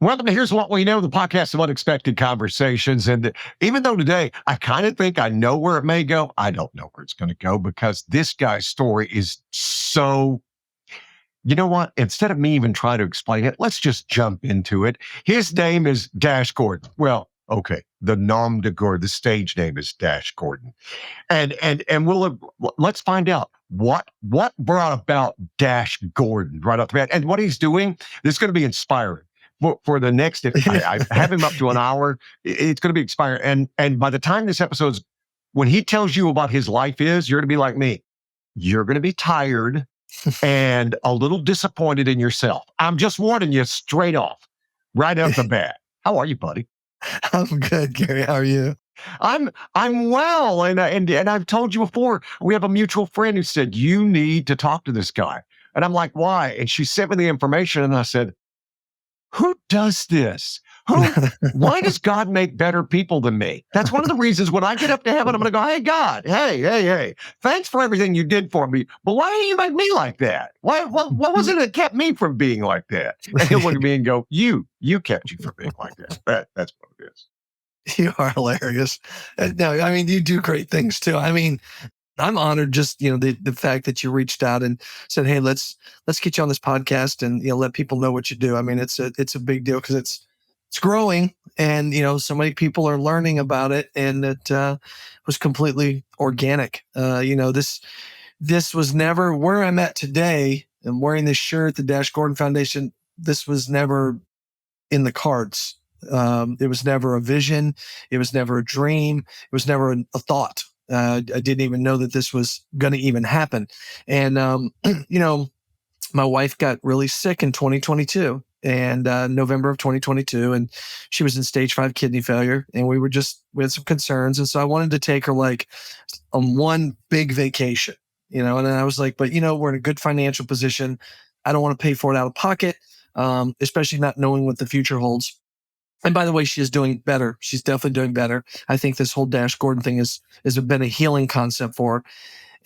Welcome to Here's What We Know, the podcast of unexpected conversations. And even though today I kind of think I know where it may go, I don't know where it's going to go because this guy's story is so, you know what? Instead of me even trying to explain it, let's just jump into it. His name is Dash Gordon. Well, okay. The nom de guerre, the stage name is Dash Gordon. And let's find out what brought about Dash Gordon right off the bat. And what he's doing, this is going to be inspiring. For the next, if I have him up to an hour, it's going to be expiring. And by the time this episode's, when he tells you about his life is, you're going to be like me. You're going to be tired and a little disappointed in yourself. I'm just warning you straight off, right off the bat. How are you, buddy? I'm good, Gary. How are you? I'm well, and I've told you before. We have a mutual friend who said you need to talk to this guy, and I'm like, why? And she sent me the information, and I said, who does this? Why does God make better people than me? That's one of the reasons when I get up to heaven, I'm going to go, hey, God, hey, thanks for everything you did for me. But why didn't you make me like that? What was it that kept me from being like that? And he'll look at me and go, you kept you from being like that. That's what it is. You are hilarious. No, I mean, you do great things too. I mean, I'm honored just, the fact that you reached out and said, hey, let's get you on this podcast and, let people know what you do. I mean, it's a big deal because it's growing and, so many people are learning about it, and it was completely organic. This was never where I'm at today. I'm wearing this shirt, the Dash Gordon Foundation. This was never in the cards. It was never a vision. It was never a dream. It was never a thought. I didn't even know that this was going to even happen. And, my wife got really sick in 2022 and November of 2022, and she was in stage 5 kidney failure, and we had some concerns. And so I wanted to take her like on one big vacation, and then I was like, but we're in a good financial position. I don't want to pay for it out of pocket, especially not knowing what the future holds. And by the way, she is doing better. She's definitely doing better. I think this whole Dash Gordon thing has been a healing concept for her.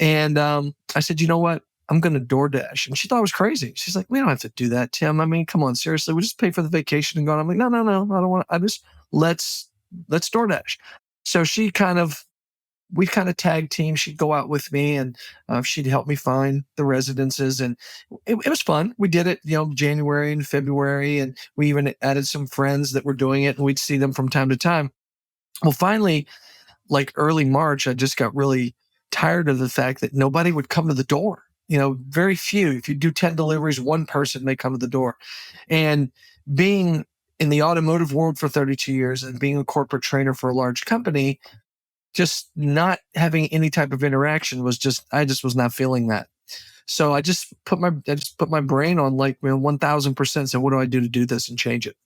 And I said, you know what? I'm going to DoorDash. And she thought I was crazy. She's like, we don't have to do that, Tim. I mean, come on, seriously. We just pay for the vacation and go on. I'm like, no. I don't want to. Let's DoorDash. So we kind of tag team. She'd go out with me and she'd help me find the residences. And it was fun. We did it, January and February. And we even added some friends that were doing it, and we'd see them from time to time. Well, finally, like early March, I just got really tired of the fact that nobody would come to the door. Very few. If you do 10 deliveries, one person may come to the door. And being in the automotive world for 32 years and being a corporate trainer for a large company, just not having any type of interaction I just was not feeling that. So I just put my brain on like 1000%. So what do I do to do this and change it?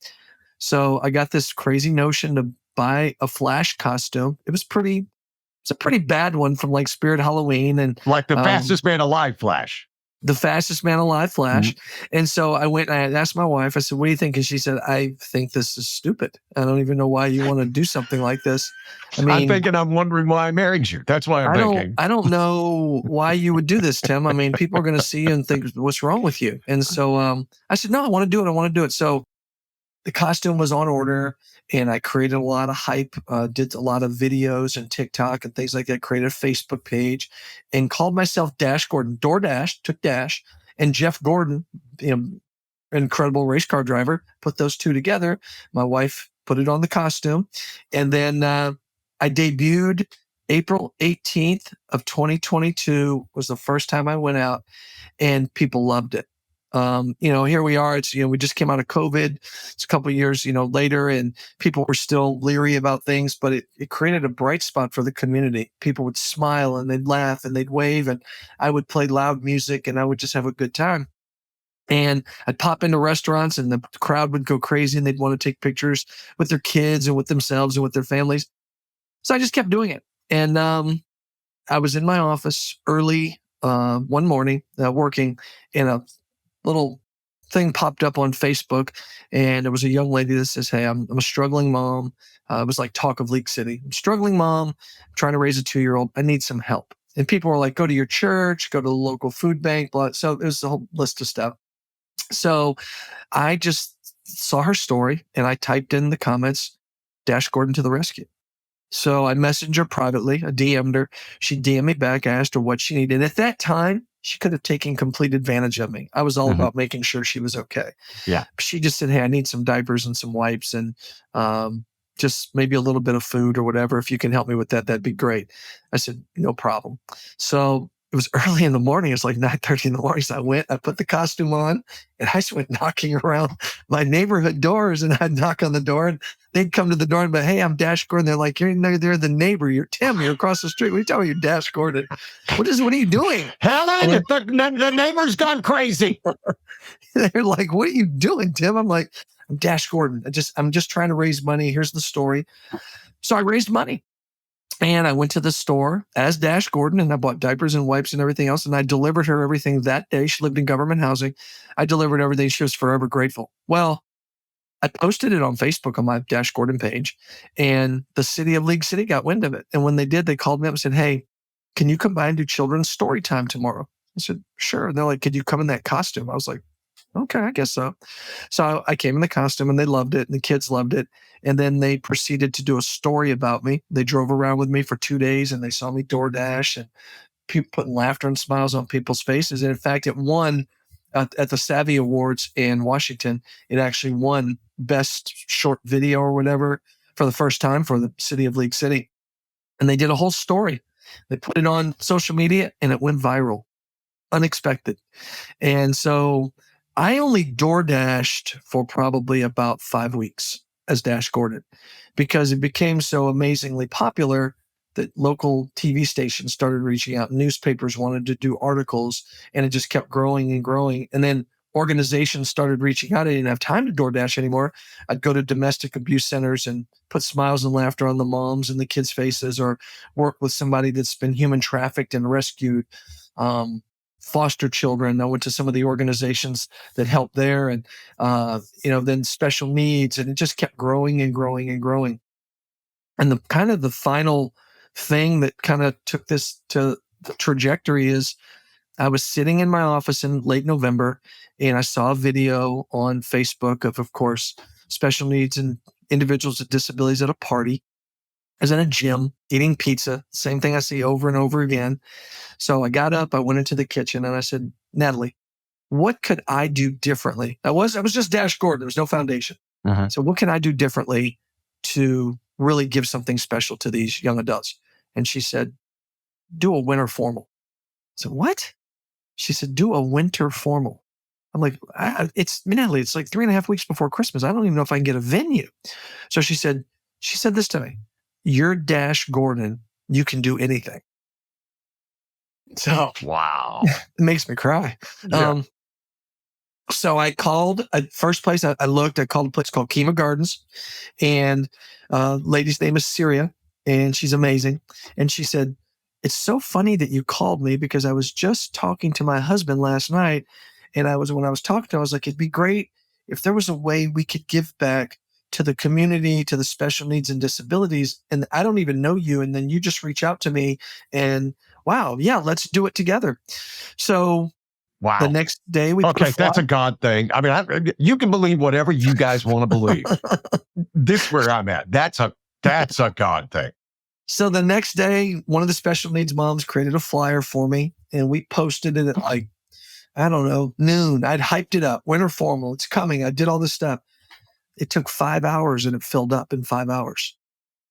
So I got this crazy notion to buy a Flash costume. It's a pretty bad one from like Spirit Halloween, and like the fastest man alive Flash. The fastest man alive Flash. Mm-hmm. And so I went and I asked my wife, I said, what do you think? And she said, I think this is stupid. I don't even know why you want to do something like this. I'm wondering why I married you. That's why I'm thinking. I don't know why you would do this, Tim. I mean, people are going to see you and think, what's wrong with you? And so I said, no, I want to do it. So the costume was on order, and I created a lot of hype, did a lot of videos and TikTok and things like that, created a Facebook page and called myself Dash Gordon. DoorDash took Dash, and Jeff Gordon, incredible race car driver, put those two together. My wife put it on the costume. And then I debuted April 18th of 2022 was the first time I went out, and people loved it. Here we are. It's, we just came out of COVID. It's a couple of years, later, and people were still leery about things, but it created a bright spot for the community. People would smile and they'd laugh and they'd wave, and I would play loud music and I would just have a good time. And I'd pop into restaurants and the crowd would go crazy and they'd want to take pictures with their kids and with themselves and with their families. So I just kept doing it. And I was in my office early one morning working, in a little thing popped up on Facebook, and there was a young lady that says, hey, I'm a struggling mom. It was like talk of Leak City. I'm a struggling mom, I'm trying to raise a 2-year-old. I need some help. And people were like, go to your church, go to the local food bank. Blah. So it was a whole list of stuff. So I just saw her story and I typed in the comments, Dash Gordon to the rescue. So I messaged her privately. I DM'd her. She DM'd me back. I asked her what she needed. And at that time, she could have taken complete advantage of me. I was all about making sure she was okay. Yeah. She just said, hey, I need some diapers and some wipes and just maybe a little bit of food or whatever. If you can help me with that, that'd be great. I said, no problem. So it was early in the morning. It's like 9:30 in the morning. So I went, I put the costume on, and I just went knocking around my neighborhood doors, and I'd knock on the door and they'd come to the door and be, hey, I'm Dash Gordon. They're like, they're the neighbor. You're Tim. You're across the street. What are you talking about? You're Dash Gordon. What are you doing? Helen, the neighbor's gone crazy. They're like, what are you doing, Tim? I'm like, I'm Dash Gordon. I'm just trying to raise money. Here's the story. So I raised money. And I went to the store as Dash Gordon and I bought diapers and wipes and everything else. And I delivered her everything that day. She lived in government housing. I delivered everything. She was forever grateful. Well, I posted it on Facebook on my Dash Gordon page, and the city of League City got wind of it. And when they did, they called me up and said, hey, can you come by and do children's story time tomorrow? I said, sure. And they're like, could you come in that costume? I was like, okay, I guess so. So I came in the costume and they loved it and the kids loved it. And then they proceeded to do a story about me. They drove around with me for 2 days and they saw me DoorDash and people putting laughter and smiles on people's faces. And in fact, it won at the Savvy Awards in Washington. It actually won best short video or whatever for the first time for the city of League City. And they did a whole story. They put it on social media and it went viral. Unexpected. And so I only DoorDashed for probably about 5 weeks as Dash Gordon because it became so amazingly popular that local TV stations started reaching out. Newspapers wanted to do articles and it just kept growing and growing. And then organizations started reaching out. I didn't have time to DoorDash anymore. I'd go to domestic abuse centers and put smiles and laughter on the moms and the kids' faces or work with somebody that's been human trafficked and rescued. Foster children. I went to some of the organizations that helped there and, then special needs. And it just kept growing and growing and growing. And the final thing that kind of took this to the trajectory is I was sitting in my office in late November and I saw a video on Facebook of course, special needs and individuals with disabilities at a party. I was in a gym eating pizza, same thing I see over and over again. So I got up, I went into the kitchen and I said, Natalie, what could I do differently? I was just Dash Gordon. There was no foundation. So what can I do differently to really give something special to these young adults? And she said, do a winter formal. I said, what? She said, do a winter formal. I'm like, Natalie, it's like 3.5 weeks before Christmas. I don't even know if I can get a venue. So she said this to me, you're Dash Gordon. You can do anything. So wow, it makes me cry. Yeah. So I called first place I looked. I called a place called Kima Gardens, and lady's name is Syria, and she's amazing. And she said, "It's so funny that you called me because I was just talking to my husband last night, and when I was talking to him, I was like, it'd be great if there was a way we could give back to the community, to the special needs and disabilities, and I don't even know you, and then you just reach out to me, and wow, yeah, let's do it together." So wow. the next day we okay, that's a God thing. I mean, you can believe whatever you guys want to believe. This is where I'm at. That's a God thing. So the next day, one of the special needs moms created a flyer for me, and we posted it at like, I don't know, noon. I'd hyped it up. Winter formal, it's coming. I did all this stuff. It took 5 hours and it filled up in 5 hours.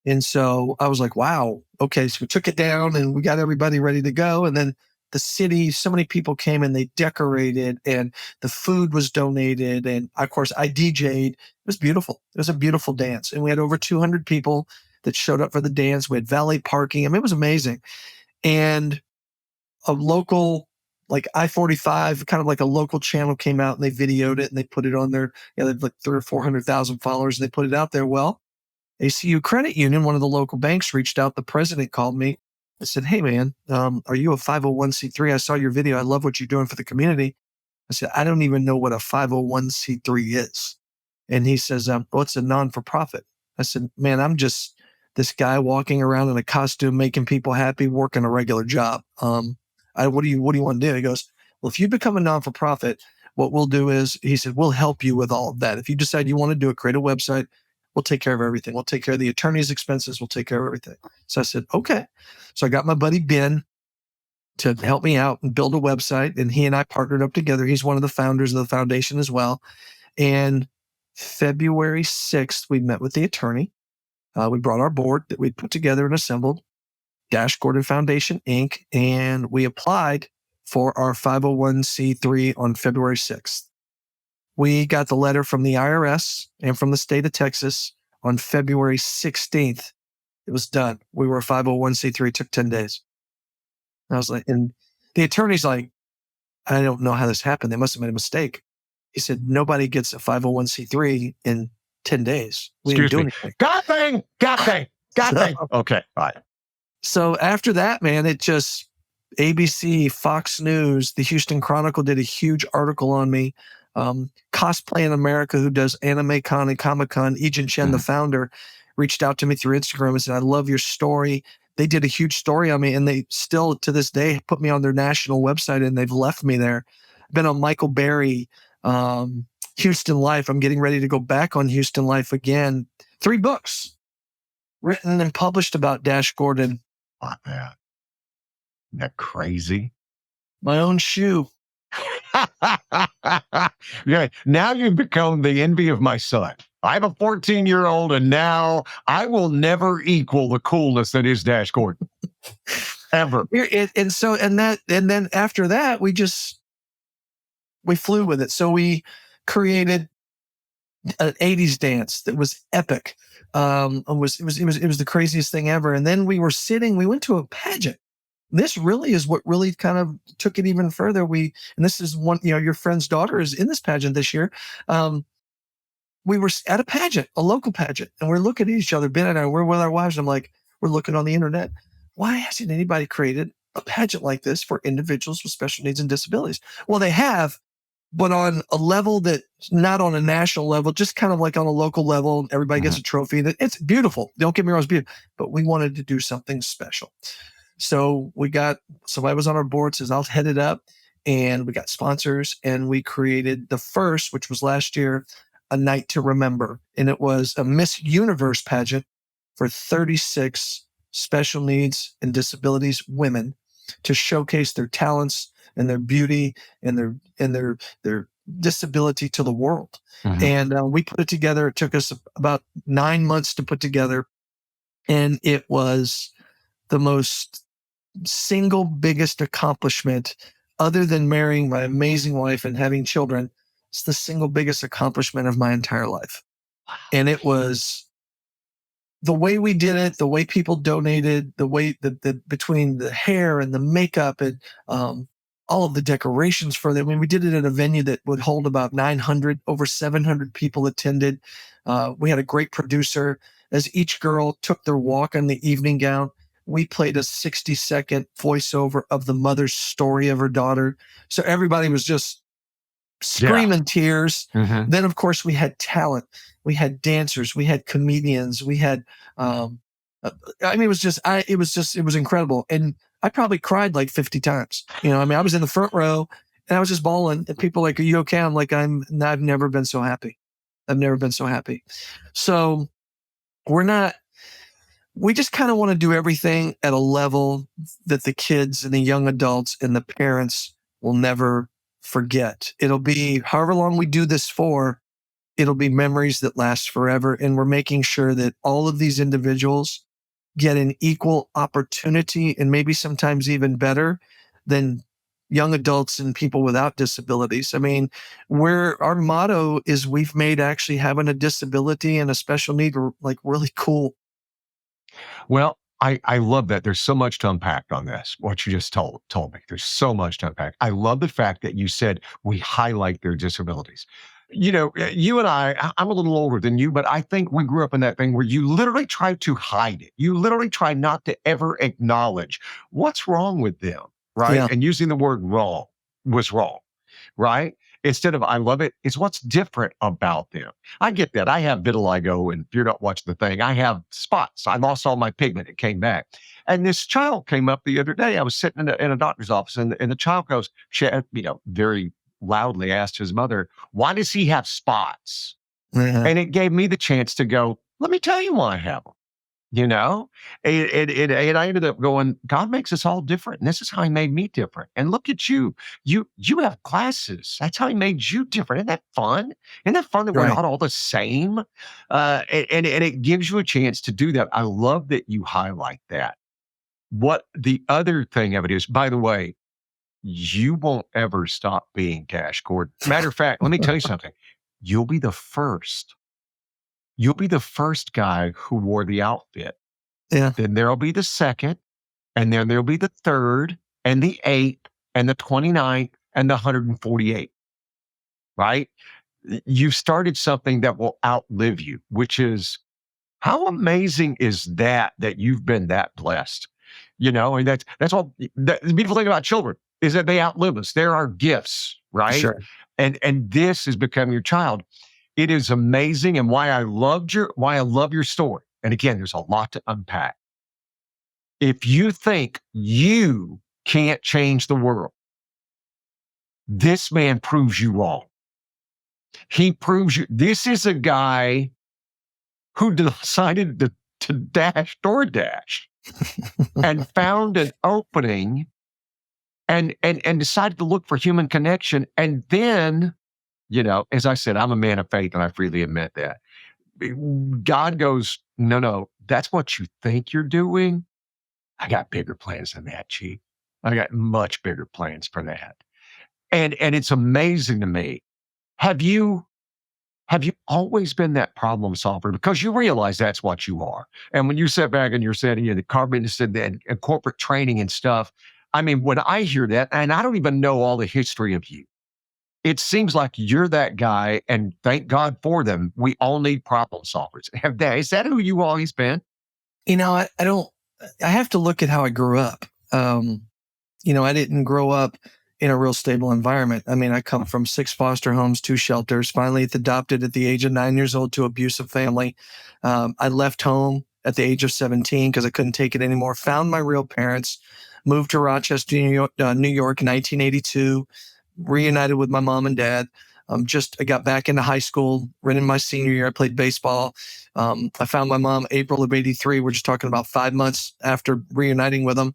And so I was like, wow, okay. So we took it down and we got everybody ready to go. And then the city, so many people came and they decorated and the food was donated. And of course I DJ'd. It was beautiful. It was a beautiful dance. And we had over 200 people that showed up for the dance. We had valet parking. I mean, it was amazing. And a local, like I-45, kind of like a local channel came out and they videoed it and they put it on their, they had like 300,000 or 400,000 followers and they put it out there. Well, ACU Credit Union, one of the local banks, reached out. The president called me. I said, hey, man, are you a 501c3? I saw your video. I love what you're doing for the community. I said, I don't even know what a 501c3 is. And he says, well, it's a non-for-profit. I said, man, I'm just this guy walking around in a costume, making people happy, working a regular job. What do you want to do? He goes, well, if you become a non-for-profit, what we'll do is, he said, we'll help you with all of that. If you decide you want to do it, create a website, we'll take care of everything. We'll take care of the attorney's expenses. We'll take care of everything. So I said, okay. So I got my buddy Ben to help me out and build a website. And he and I partnered up together. He's one of the founders of the foundation as well. And February 6th, we met with the attorney. We brought our board that we put together and assembled, Dash Gordon Foundation, Inc., and we applied for our 501c3 on February 6th. We got the letter from the IRS and from the state of Texas on February 16th. It was done. We were a 501c3. It took 10 days. I was like, and the attorney's like, I don't know how this happened. They must have made a mistake. He said, nobody gets a 501c3 in 10 days. We didn't do anything. Got thing. Okay. All right. So after that, man, it just, ABC, Fox News, the Houston Chronicle did a huge article on me. Cosplay in America, who does Anime Con and Comic Con, Ejin Chen, the founder, reached out to me through Instagram and said, I love your story. They did a huge story on me, and they still, to this day, put me on their national website, and they've left me there. Been on Michael Berry, Houston Life. I'm getting ready to go back on Houston Life again. 3 books written and published about Dash Gordon. Wow, man. Isn't that crazy? My own shoe. Yeah, now you've become the envy of my son. I have a 14-year-old, and now I will never equal the coolness that is Dash Gordon. Ever. And then after that, we flew with it. So we created an 80s dance that was epic. It was the craziest thing ever. And then we went to a pageant. This really is what really kind of took it even further. And this is one, your friend's daughter is in this pageant this year. We were at a pageant, a local pageant, and we're looking at each other. Ben and I, we're with our wives. And I'm like, we're looking on the internet. Why hasn't anybody created a pageant like this for individuals with special needs and disabilities? Well, they have, but on a level that's not on a national level, just kind of like on a local level. Everybody gets a trophy. It's beautiful. Don't get me wrong, it's beautiful. But we wanted to do something special. So somebody was on our board, says, I'll head it up. And we got sponsors, and we created the first, which was last year, a night to remember. And it was a Miss Universe pageant for 36 special needs and disabilities women to showcase their talents and their beauty and their disability to the world. And we put it together. It took us about 9 months to put together. And it was the most single biggest accomplishment, other than marrying my amazing wife and having children. It's the single biggest accomplishment of my entire life. Wow. And it was the way we did it, the way people donated, the way between the hair and the makeup and all of the decorations for that. When we did it at a venue that would hold about 900, over 700 people attended. We had a great producer. As each girl took their walk in the evening gown, we played a 60-second voiceover of the mother's story of her daughter. So everybody was just screaming tears. Then, of course, we had talent. We had dancers. We had comedians. We had, it was incredible. And I probably cried like 50 times. I was in the front row and I was just bawling. And people were like, are you okay? I'm like, I've never been so happy. I've never been so happy. So we just kind of want to do everything at a level that the kids and the young adults and the parents will never forget. It'll be however long we do this for, it'll be memories that last forever. And we're making sure that all of these individuals get an equal opportunity, and maybe sometimes even better than young adults and people without disabilities. Our motto is we've made actually having a disability and a special need like really cool. Well, I love that. There's so much to unpack on this, what you just told me. There's so much to unpack. I love the fact that you said we highlight their disabilities. You and I'm a little older than you, but I think we grew up in that thing where you literally try to hide it. You literally try not to ever acknowledge what's wrong with them, right? Yeah. And using the word wrong was wrong, right? Instead of I love it, it's what's different about them. I get that. I have vitiligo, and if you're not watching the thing, I have spots. I lost all my pigment. It came back. And this child came up the other day. I was sitting in a doctor's office, and the child goes, she had, very loudly asked his mother, "Why does he have spots?" Yeah. And it gave me the chance to go, "Let me tell you why I have them." You know, and I ended up going, God makes us all different, and this is how He made me different. And look at you, you have classes. That's how He made you different. Isn't that fun? Isn't that fun that we're Right. not all the same? And it gives you a chance to do that. I love that you highlight that. What the other thing of it is, by the way, you won't ever stop being Cash Gordon. Matter of fact, let me tell you something. You'll be the first. You'll be the first guy who wore the outfit. Yeah. Then there'll be the second, and then there'll be the third, and the eighth, and the 29th, and the 148th, right? You've started something that will outlive you, which is how amazing is that you've been that blessed? And that's all the beautiful thing about children is that they outlive us. They're our gifts, right? Sure. And this has become your child. It is amazing, and why I love your story. And again, there's a lot to unpack. If you think you can't change the world, this man proves you wrong. He proves you. This is a guy who decided to dash DoorDash and found an opening and decided to look for human connection. And then, as I said, I'm a man of faith and I freely admit that. God goes, no, that's what you think you're doing. I got bigger plans than that, Chief. I got much bigger plans for that. And it's amazing to me. Have you always been that problem solver? Because you realize that's what you are. And when you sit back and you're saying, the carbon and corporate training and stuff, I mean, when I hear that, and I don't even know all the history of you, it seems like you're that guy, and thank God for them. We all need problem solvers. Is that who you always been? I don't, I have to look at how I grew up. I didn't grow up in a real stable environment. I mean, I come from 6 foster homes, 2 shelters, finally adopted at the age of 9 years old to abusive family. I left home at the age of 17 because I couldn't take it anymore, found my real parents, moved to Rochester, New York in 1982, reunited with my mom and dad. I got back into high school, right in my senior year. I played baseball. I found my mom April of 83. We're just talking about 5 months after reuniting with them.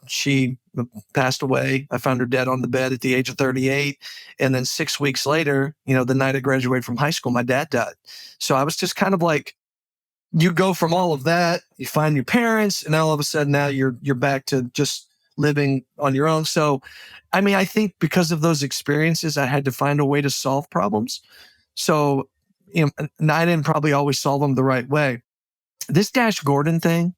She passed away. I found her dead on the bed at the age of 38. And then 6 weeks later, the night I graduated from high school, my dad died. So I was just kind of like, you go from all of that, you find your parents, and all of a sudden now you're back to just living on your own. So, I mean, I think because of those experiences, I had to find a way to solve problems. So, and I didn't probably always solve them the right way. This Dash Gordon thing,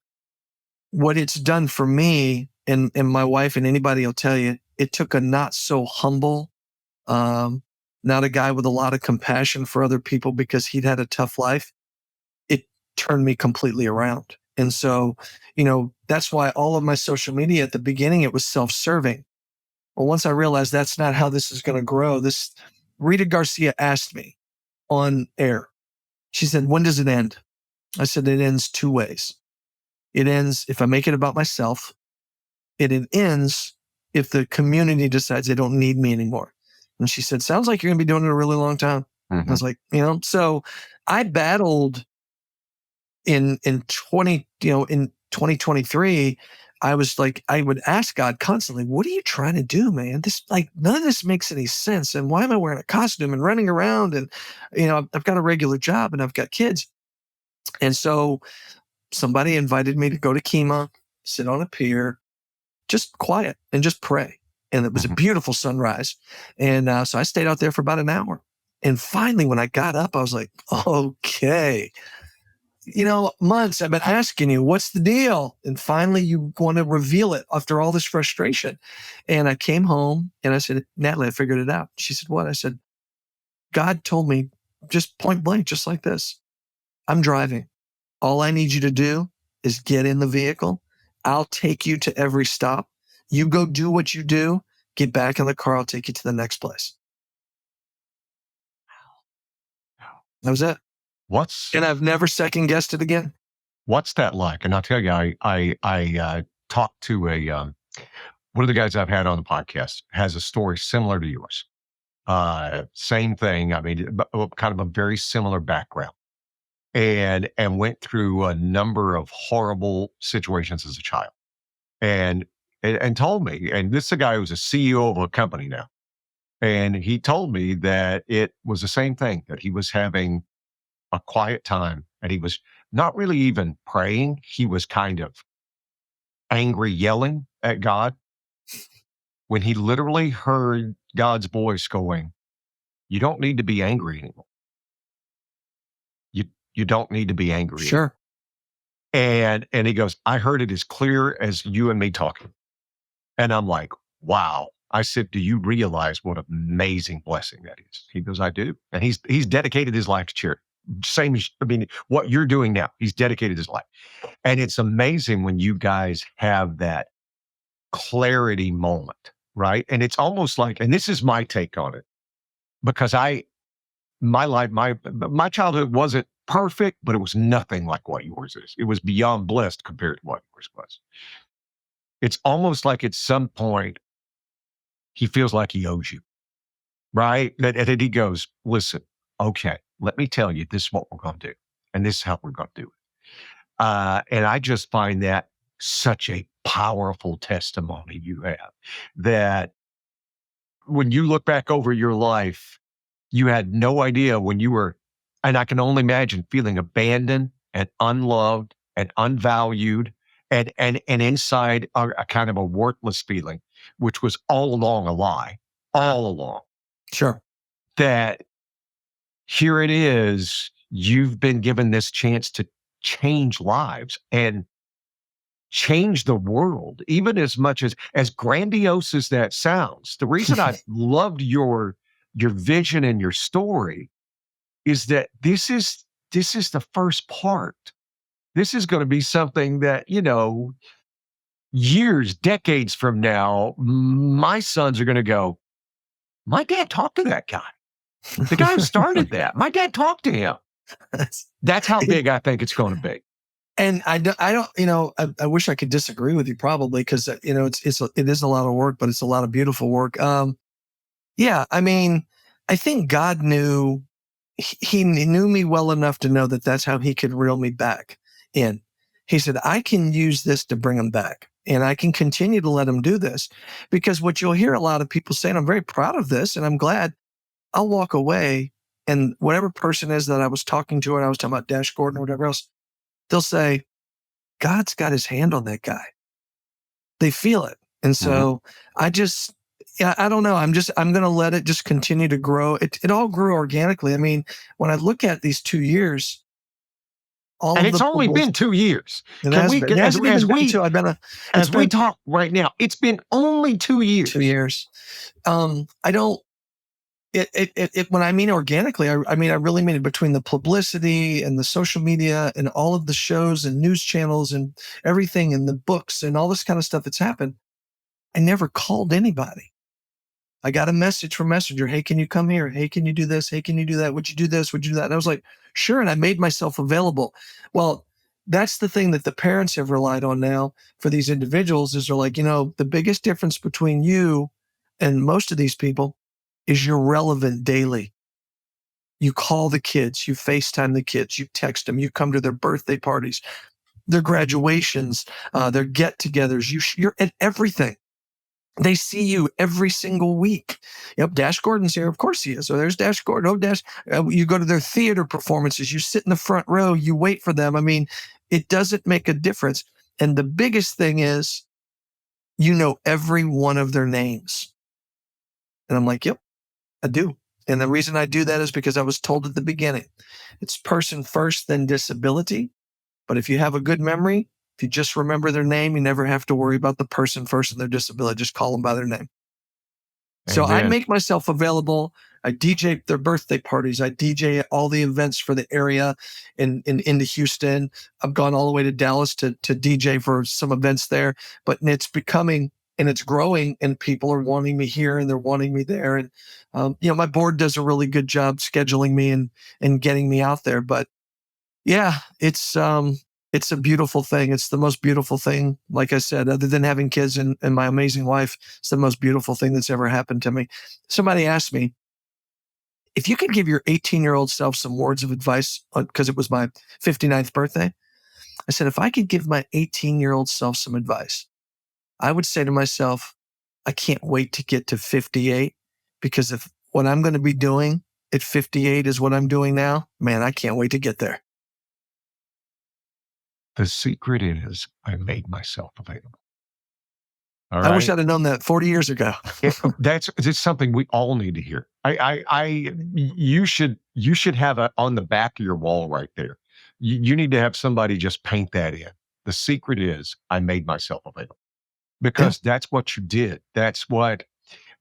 what it's done for me and my wife and anybody will tell you, it took a not so humble, not a guy with a lot of compassion for other people because he'd had a tough life. It turned me completely around. And so, that's why all of my social media at the beginning, it was self-serving. Well, once I realized that's not how this is going to grow, Rita Garcia asked me on air. She said, "When does it end?" I said, "It ends 2 ways. It ends if I make it about myself. It ends if the community decides they don't need me anymore." And she said, "Sounds like you're going to be doing it a really long time." Mm-hmm. I was like, so I battled in 2023. I was like, I would ask God constantly, "What are you trying to do, man? None of this makes any sense. And why am I wearing a costume and running around? And, I've got a regular job and I've got kids." And so somebody invited me to go to Kima, sit on a pier, just quiet and just pray. And it was a beautiful sunrise. And so I stayed out there for about an hour. And finally, when I got up, I was like, okay, months I've been asking you, what's the deal? And finally you want to reveal it after all this frustration. And I came home and I said, "Natalie, I figured it out." She said, "What?" I said, "God told me just point blank, just like this. I'm driving. All I need you to do is get in the vehicle. I'll take you to every stop. You go do what you do. Get back in the car. I'll take you to the next place." That was it. And I've never second guessed it again. What's that like? And I'll tell you, I talked to one of the guys I've had on the podcast has a story similar to yours. Same thing. I mean, kind of a very similar background, and went through a number of horrible situations as a child, and and told me. And this is a guy who's a CEO of a company now, and he told me that it was the same thing, that he was having a quiet time, and he was not really even praying. He was kind of angry, yelling at God when he literally heard God's voice going, "You don't need to be angry anymore. You you don't need to be angry anymore." Sure. And he goes, "I heard it as clear as you and me talking." And I'm like, "Wow." I said, "Do you realize what amazing blessing that is?" He goes, "I do." And he's dedicated his life to charity. Same as, I mean, what you're doing now, he's dedicated his life. And it's amazing when you guys have that clarity moment, right? And it's almost like, and this is my take on it, because my life, my childhood wasn't perfect, but it was nothing like what yours is. It was beyond blessed compared to what yours was. It's almost like at some point he feels like he owes you, right? And he goes, "Listen, okay, let me tell you, this is what we're going to do, and this is how we're going to do it." And I just find that such a powerful testimony you have, that when you look back over your life, you had no idea when you were, and I can only imagine feeling abandoned and unloved and unvalued, and inside a kind of a worthless feeling, which was all along a lie, all along. Sure. That here it is, you've been given this chance to change lives and change the world, even as grandiose as that sounds. The reason I loved your vision and your story is that this is the first part. This is going to be something that, years, decades from now, my sons are going to go, "My dad talked to that guy. The guy who started that. My dad talked to him." That's how big I think it's going to be. And I don't, I wish I could disagree with you probably because, it is a lot of work, but it's a lot of beautiful work. Yeah, I mean, I think God knew, he knew me well enough to know that that's how he could reel me back in. He said, I can use this to bring him back, and I can continue to let him do this, because what you'll hear a lot of people saying, I'm very proud of this and I'm glad, I'll walk away, and whatever person is that I was talking to, and I was talking about Dash Gordon or whatever else, they'll say, God's got his hand on that guy. They feel it. And so I just, yeah, I don't know. I'm going to let it just continue to grow. It all grew organically. I mean, when I look at these 2 years, And it's only been 2 years. Can we, as we talk right now, it's been only 2 years. 2 years. I don't, when I mean organically, I mean, I really mean it, between the publicity and the social media and all of the shows and news channels and everything and the books and all this kind of stuff that's happened. I never called anybody. I got a message from Messenger. Hey, can you come here? Hey, can you do this? Hey, can you do that? Would you do this? Would you do that? And I was like, sure. And I made myself available. Well, that's the thing that the parents have relied on now for these individuals, is they're like, the biggest difference between you and most of these people is you're relevant daily. You call the kids, you FaceTime the kids, you text them, you come to their birthday parties, their graduations, their get-togethers. You're at everything. They see you every single week. Yep, Dash Gordon's here. Of course he is. So there's Dash Gordon. Oh, Dash. You go to their theater performances. You sit in the front row. You wait for them. I mean, it doesn't make a difference. And the biggest thing is, every one of their names. And I'm like, yep, I do. And the reason I do that is because I was told at the beginning, it's person first, then disability. But if you have a good memory, if you just remember their name, you never have to worry about the person first and their disability. Just call them by their name. So I make myself available. I DJ their birthday parties. I DJ all the events for the area into Houston. I've gone all the way to Dallas to DJ for some events there. But it's becoming, and it's growing, and people are wanting me here and they're wanting me there. And, my board does a really good job scheduling me and getting me out there. But yeah, it's a beautiful thing. It's the most beautiful thing. Like I said, other than having kids and my amazing wife, it's the most beautiful thing that's ever happened to me. Somebody asked me, if you could give your 18-year-old self some words of advice, because it was my 59th birthday, I said, if I could give my 18-year-old self some advice, I would say to myself, I can't wait to get to 58, because if what I'm going to be doing at 58 is what I'm doing now, man, I can't wait to get there. The secret is I made myself available. All I wish right. I'd have known that 40 years ago. It's something we all need to hear. You should have it on the back of your wall right there. You need to have somebody just paint that in. The secret is I made myself available, Yeah. because that's what you did. That's what,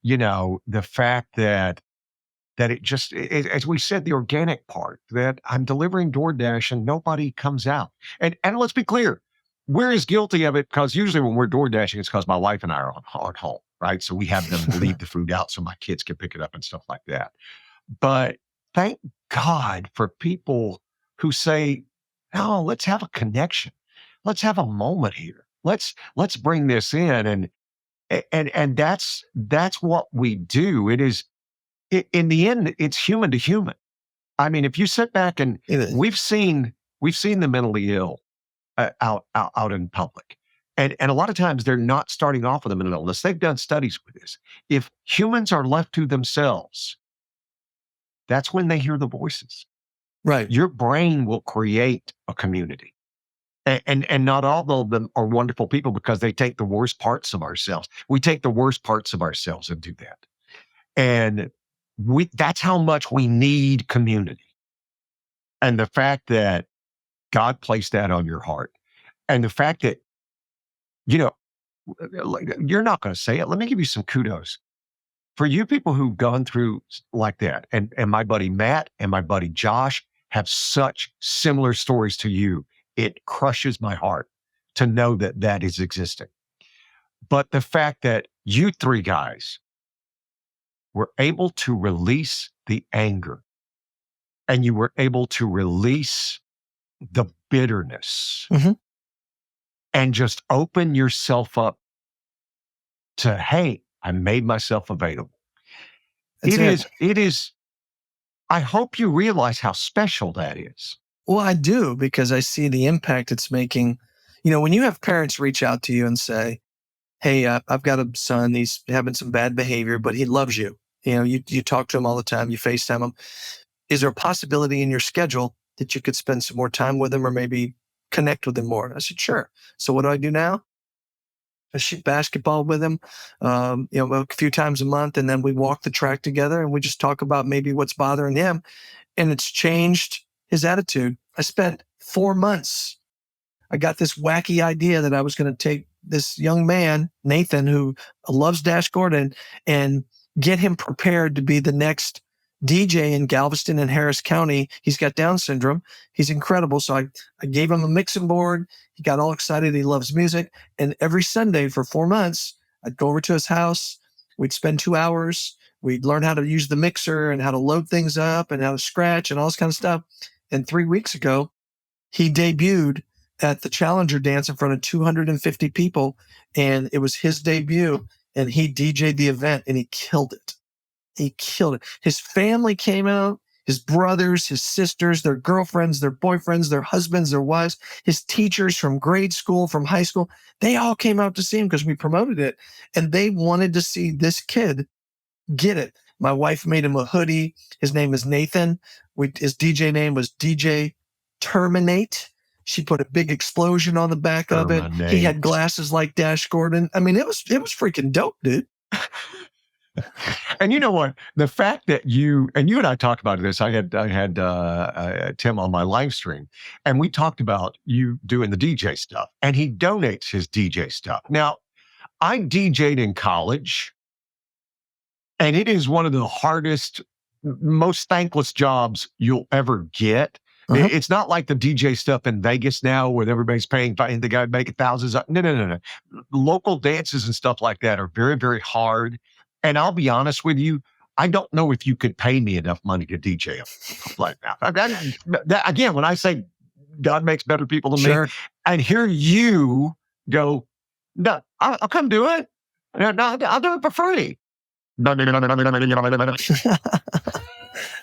the fact that it just, as we said, the organic part, that I'm delivering DoorDash and nobody comes out. And let's be clear, we're as guilty of it, because usually when we're door dashing, it's because my wife and I are on home, right? So we have them leave the food out so my kids can pick it up and stuff like that. But thank God for people who say, "Oh, let's have a connection. Let's have a moment here. Let's bring this in." And that's what we do. It is, in the end, it's human to human. I mean, if you sit back and we've seen the mentally ill out in public. And a lot of times they're not starting off with a mental illness. They've done studies with this. If humans are left to themselves, that's when they hear the voices. Right. Your brain will create a community. And not all of them are wonderful people, because they take the worst parts of ourselves. We take the worst parts of ourselves and do that. And that's how much we need community. And the fact that God placed that on your heart, and the fact that, you're not going to say it. Let me give you some kudos for you people who've gone through like that. And my buddy Matt and my buddy Josh have such similar stories to you. It crushes my heart to know that that is existing. But the fact that you three guys were able to release the anger, and you were able to release the bitterness, Mhm. and just open yourself up to, hey, I made myself available. That's it. It is, I hope you realize how special that is. Well, I do, because I see the impact it's making. When you have parents reach out to you and say, hey, I've got a son, he's having some bad behavior, but he loves you. You talk to him all the time, you FaceTime him. Is there a possibility in your schedule that you could spend some more time with him, or maybe connect with him more? I said, sure. So what do I do now? I shoot basketball with him, a few times a month. And then we walk the track together and we just talk about maybe what's bothering him. And it's changed his attitude. I spent 4 months. I got this wacky idea that I was going to take this young man, Nathan, who loves Dash Gordon, and get him prepared to be the next DJ in Galveston and Harris County. He's got Down syndrome. He's incredible. So I gave him a mixing board. He got all excited. He loves music. And every Sunday for 4 months, I'd go over to his house. We'd spend 2 hours. We'd learn how to use the mixer and how to load things up and how to scratch and all this kind of stuff. And 3 weeks ago, he debuted at the Challenger Dance in front of 250 people. And it was his debut. And he DJ'd the event and he killed it. He killed it. His family came out, his brothers, his sisters, their girlfriends, their boyfriends, their husbands, their wives, his teachers from grade school, from high school. They all came out to see him because we promoted it. And they wanted to see this kid get it. My wife made him a hoodie. His name is Nathan. His DJ name was DJ Terminate. She put a big explosion on the back of it. He had glasses like Dash Gordon. I mean, it was freaking dope, dude. And you know what? The fact that you and I talked about this. I had Tim on my live stream, and we talked about you doing the DJ stuff, and he donates his DJ stuff. Now, I DJ'd in college, and it is one of the hardest, most thankless jobs you'll ever get. Uh-huh. It's not like the DJ stuff in Vegas now where everybody's paying the guy making thousands. No. Local dances and stuff like that are very, very hard. And I'll be honest with you, I don't know if you could pay me enough money to DJ like that. Again, when I say God makes better people than me, and hear you go, no, I'll come do it. No, I'll do it for free. No.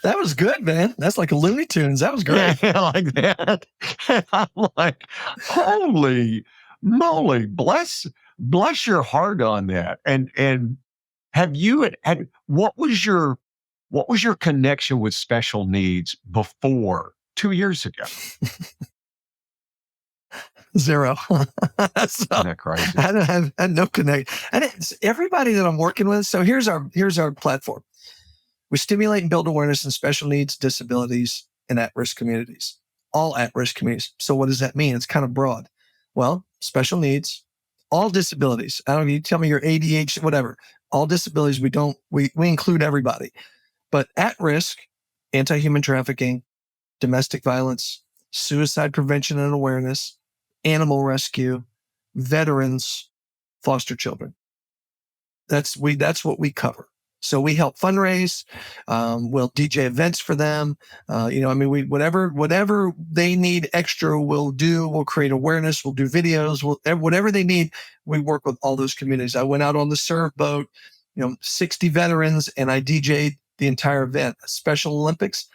That was good, man. That's like a Looney Tunes. That was Yeah, great. like that. And I'm like, holy moly, bless your heart on that. And have you had what was your connection with special needs before 2 years ago? Zero. So Isn't that crazy? I had no connect. And it's everybody that I'm working with. So here's our platform. We stimulate and build awareness in special needs, disabilities, and at-risk communities. All at-risk communities. So what does that mean? It's kind of broad. Well, special needs, all disabilities. I don't know, you tell me your ADHD, whatever. All disabilities, we include everybody. But at risk, anti-human trafficking, domestic violence, suicide prevention and awareness, animal rescue, veterans, foster children. That's what we cover. So we help fundraise. We'll DJ events for them. We whatever they need extra, we'll do. We'll create awareness. We'll do videos. Whatever they need. We work with all those communities. I went out on the surf boat, 60 veterans, and I DJ'd the entire event. Special Olympics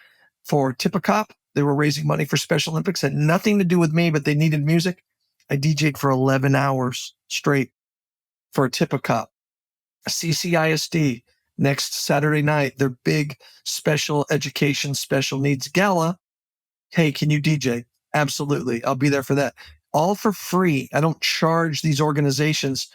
for Tippecop. They were raising money for Special Olympics. Had nothing to do with me, but they needed music. I DJ'd for 11 hours straight for a Tippecop. CCISD next Saturday night, their big special education, special needs gala. Hey, can you DJ? Absolutely. I'll be there for that. All for free. I don't charge these organizations.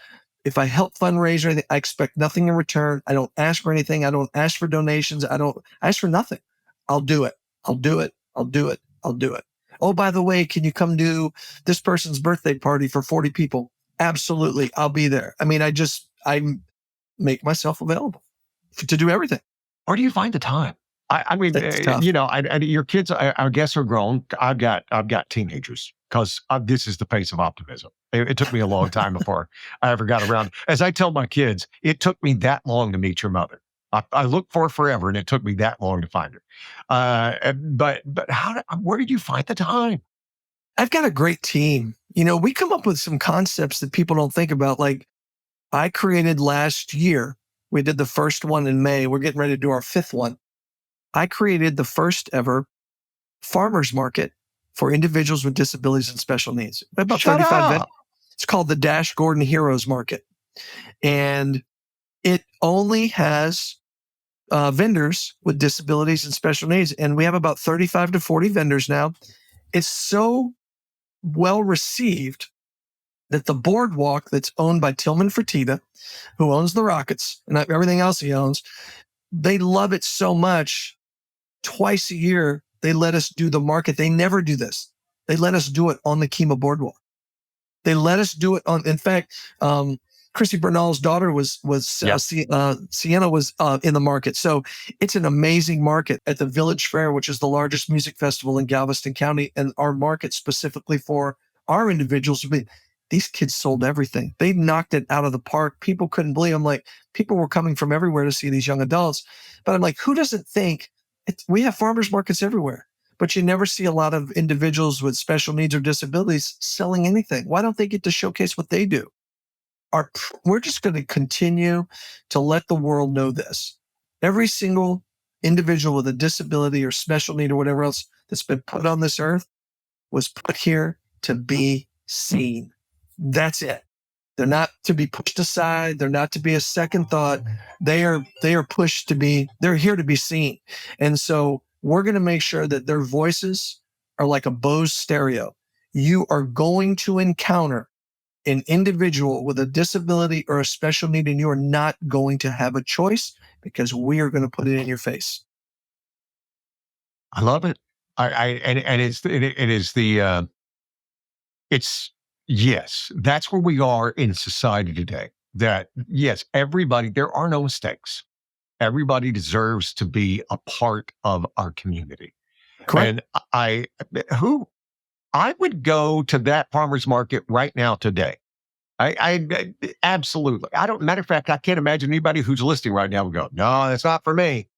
If I help fundraise or anything, I expect nothing in return. I don't ask for anything. I don't ask for donations. I don't ask for nothing. I'll do it. I'll do it. I'll do it. I'll do it. Oh, by the way, can you come do this person's birthday party for 40 people? Absolutely. I'll be there. I mean, I make myself available to do everything. Where do you find the time? I mean, It's tough. your kids, I guess, are grown. I've got teenagers because this is the pace of optimism. It took me a long time before I ever got around. As I tell my kids, it took me that long to meet your mother. I looked for her forever, and it took me that long to find her. But where did you find the time? I've got a great team. We come up with some concepts that people don't think about. Like I created last year, we did the first one in May. We're getting ready to do our fifth one. I created the first ever farmers market for individuals with disabilities and special needs. About Shut 35 up. It's called the Dash Gordon Heroes Market. And it only has vendors with disabilities and special needs. And we have about 35 to 40 vendors now. It's so well received that the boardwalk that's owned by Tillman Fertitta, who owns the Rockets and everything else he owns, they love it so much. Twice a year, they let us do the market. They never do this. They let us do it on the Kemah Boardwalk. They let us do it on. In fact, Chrissy Bernal's daughter Sienna was in the market. So it's an amazing market at the Village Fair, which is the largest music festival in Galveston County, and our market specifically for our individuals. These kids sold everything. They knocked it out of the park. People couldn't believe. I'm like, people were coming from everywhere to see these young adults. But I'm like, who doesn't think we have farmers markets everywhere, but you never see a lot of individuals with special needs or disabilities selling anything. Why don't they get to showcase what they do? We're just going to continue to let the world know this. Every single individual with a disability or special need or whatever else that's been put on this earth was put here to be seen. That's it. They're not to be pushed aside. They're not to be a second thought. They are pushed to be, they're here to be seen. And so we're going to make sure that their voices are like a Bose stereo. You are going to encounter an individual with a disability or a special need, and you are not going to have a choice because we are going to put it in your face. I love it. It's yes, that's where we are in society today. That yes, everybody, there are no mistakes. Everybody deserves to be a part of our community. Correct. And I would go to that farmer's market right now today. I absolutely. I don't. Matter of fact, I can't imagine anybody who's listening right now would go, "No, that's not for me."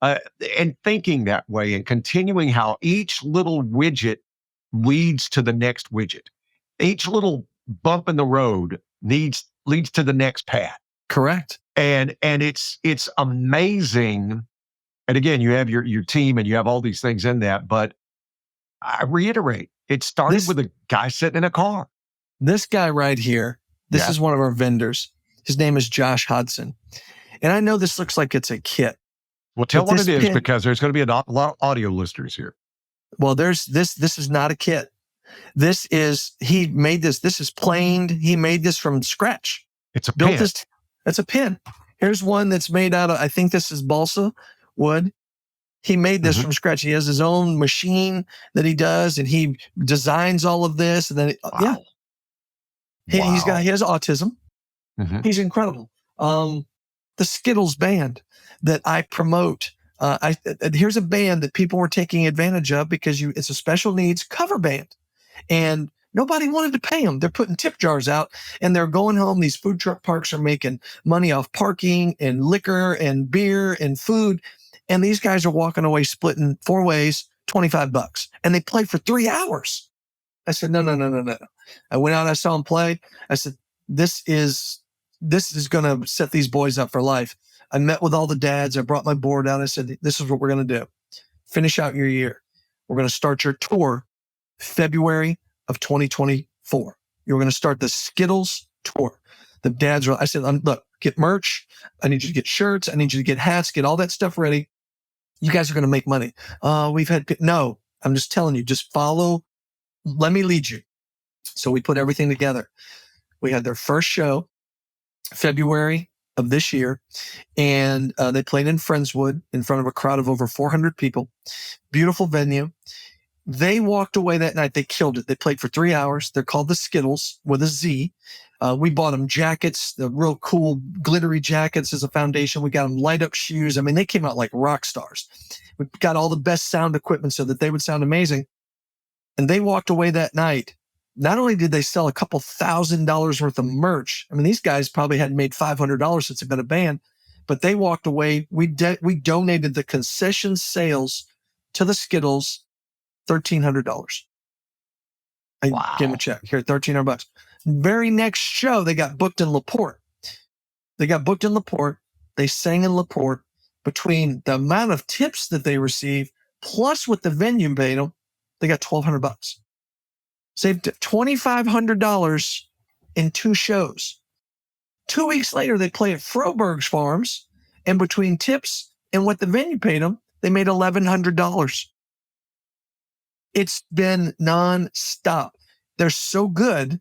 And thinking that way and continuing how each little widget leads to the next widget. Each little bump in the road leads to the next path. Correct. And it's amazing And again, you have your team and you have all these things in that. But I reiterate, it started This with a guy sitting in a car. this guy right here, this Yeah. is one of our vendors. His name is Josh Hodson. And I know this looks like it's a kit. Well, tell But what this it is, pin, because there's going to be a lot of audio listeners here. well, there's this is not a kit. He made this. This is planed. He made this from scratch. It's a Built pin. this. That's a pin. Here's one that's made out of, I think this is balsa wood. He made this from scratch. He has his own machine that he does, and he designs all of this. And then, Wow. he has autism. Mhm. He's incredible. The Skittles band that I promote. Here's a band that people were taking advantage of because it's a special needs cover band, and nobody wanted to pay them. They're putting tip jars out, and they're going home. These food truck parks are making money off parking and liquor and beer and food, and these guys are walking away splitting 4 ways, $25, and they play for 3 hours. I said, no. I went out, I saw them play. I said, this is going to set these boys up for life. I met with all the dads. I brought my board out. I said, this is what we're going to do. Finish out your year. We're going to start your tour February of 2024. You're going to start the Skittles tour. The dads I said, look, get merch. I need you to get shirts. I need you to get hats, get all that stuff ready. You guys are going to make money. No, I'm just telling you, just follow. Let me lead you. So we put everything together. We had their first show February of this year, and they played in Friendswood in front of a crowd of over 400 people. Beautiful venue. They walked away that night. They killed it. They played for 3 hours. They're called the Skittles with a Z. We bought them jackets, the real cool glittery jackets as a foundation. We got them light up shoes. I mean, they came out like rock stars. We got all the best sound equipment so that they would sound amazing. And they walked away that night. Not only did they sell a couple $1,000s worth of merch, I mean, these guys probably hadn't made $500 since they've been a band, but they walked away. We donated the concession sales to the Skittles, $1,300. I gave them a check. Here, $1,300. Very next show, they got booked in LaPorte. They sang in LaPorte. Between the amount of tips that they received, plus what the venue paid them, they got $1,200. Saved $2,500 in 2 shows. 2 weeks later, they play at Froberg's Farms, and between tips and what the venue paid them, they made $1,100. It's been nonstop. They're so good.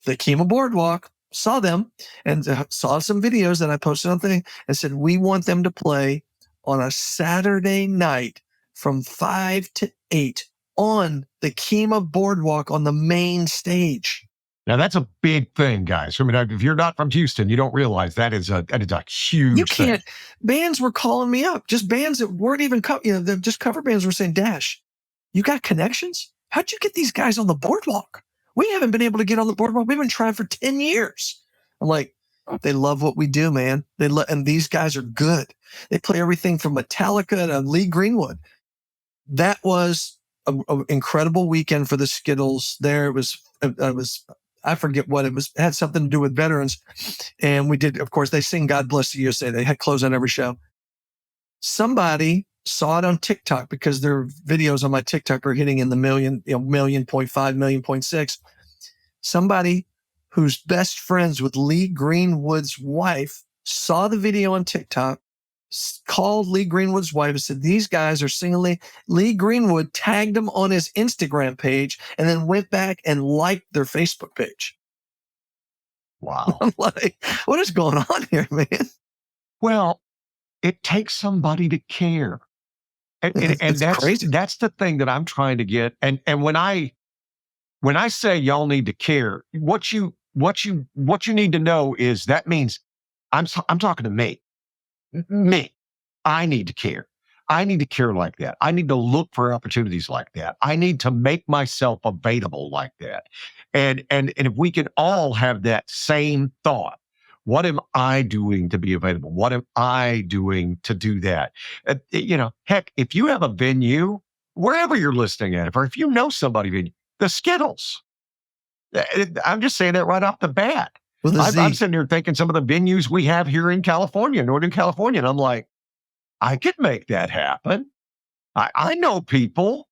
The Kima Boardwalk saw them and saw some videos that I posted on thing and said, we want them to play on a Saturday night from 5 to 8 on the Kima Boardwalk on the main stage. Now that's a big thing, guys. I mean, if you're not from Houston, you don't realize that is a huge. You can't. Thing. Bands were calling me up, just bands that weren't even just cover bands were saying, Dash, you got connections? How'd you get these guys on the boardwalk? We haven't been able to get on the boardwalk. We've been trying for 10 years. I'm like, they love what we do, man. And these guys are good. They play everything from Metallica to Lee Greenwood. That was an incredible weekend for the Skittles. There it was, I forget what it was. It had something to do with veterans. And we did, of course, they sing God Bless the USA. They had close on every show. Somebody saw it on TikTok because their videos on my TikTok are hitting in the million, 1.5, 1.6. Somebody who's best friends with Lee Greenwood's wife saw the video on TikTok, called Lee Greenwood's wife and said, these guys are singing. Lee Greenwood tagged them on his Instagram page and then went back and liked their Facebook page. Wow. I'm like, what is going on here, man? Well, it takes somebody to care. And that's crazy. That's the thing that I'm trying to get. And when I say y'all need to care, what you need to know is that means I'm talking to me. I need to care. I need to care like that. I need to look for opportunities like that. I need to make myself available like that. And if we can all have that same thought, what am I doing to be available? What am I doing to do that? Heck, if you have a venue, wherever you're listening at, or if you know somebody venue, the Skittles. I'm just saying that right off the bat. I'm sitting here thinking some of the venues we have here in California, Northern California, and I'm like, I could make that happen. I know people.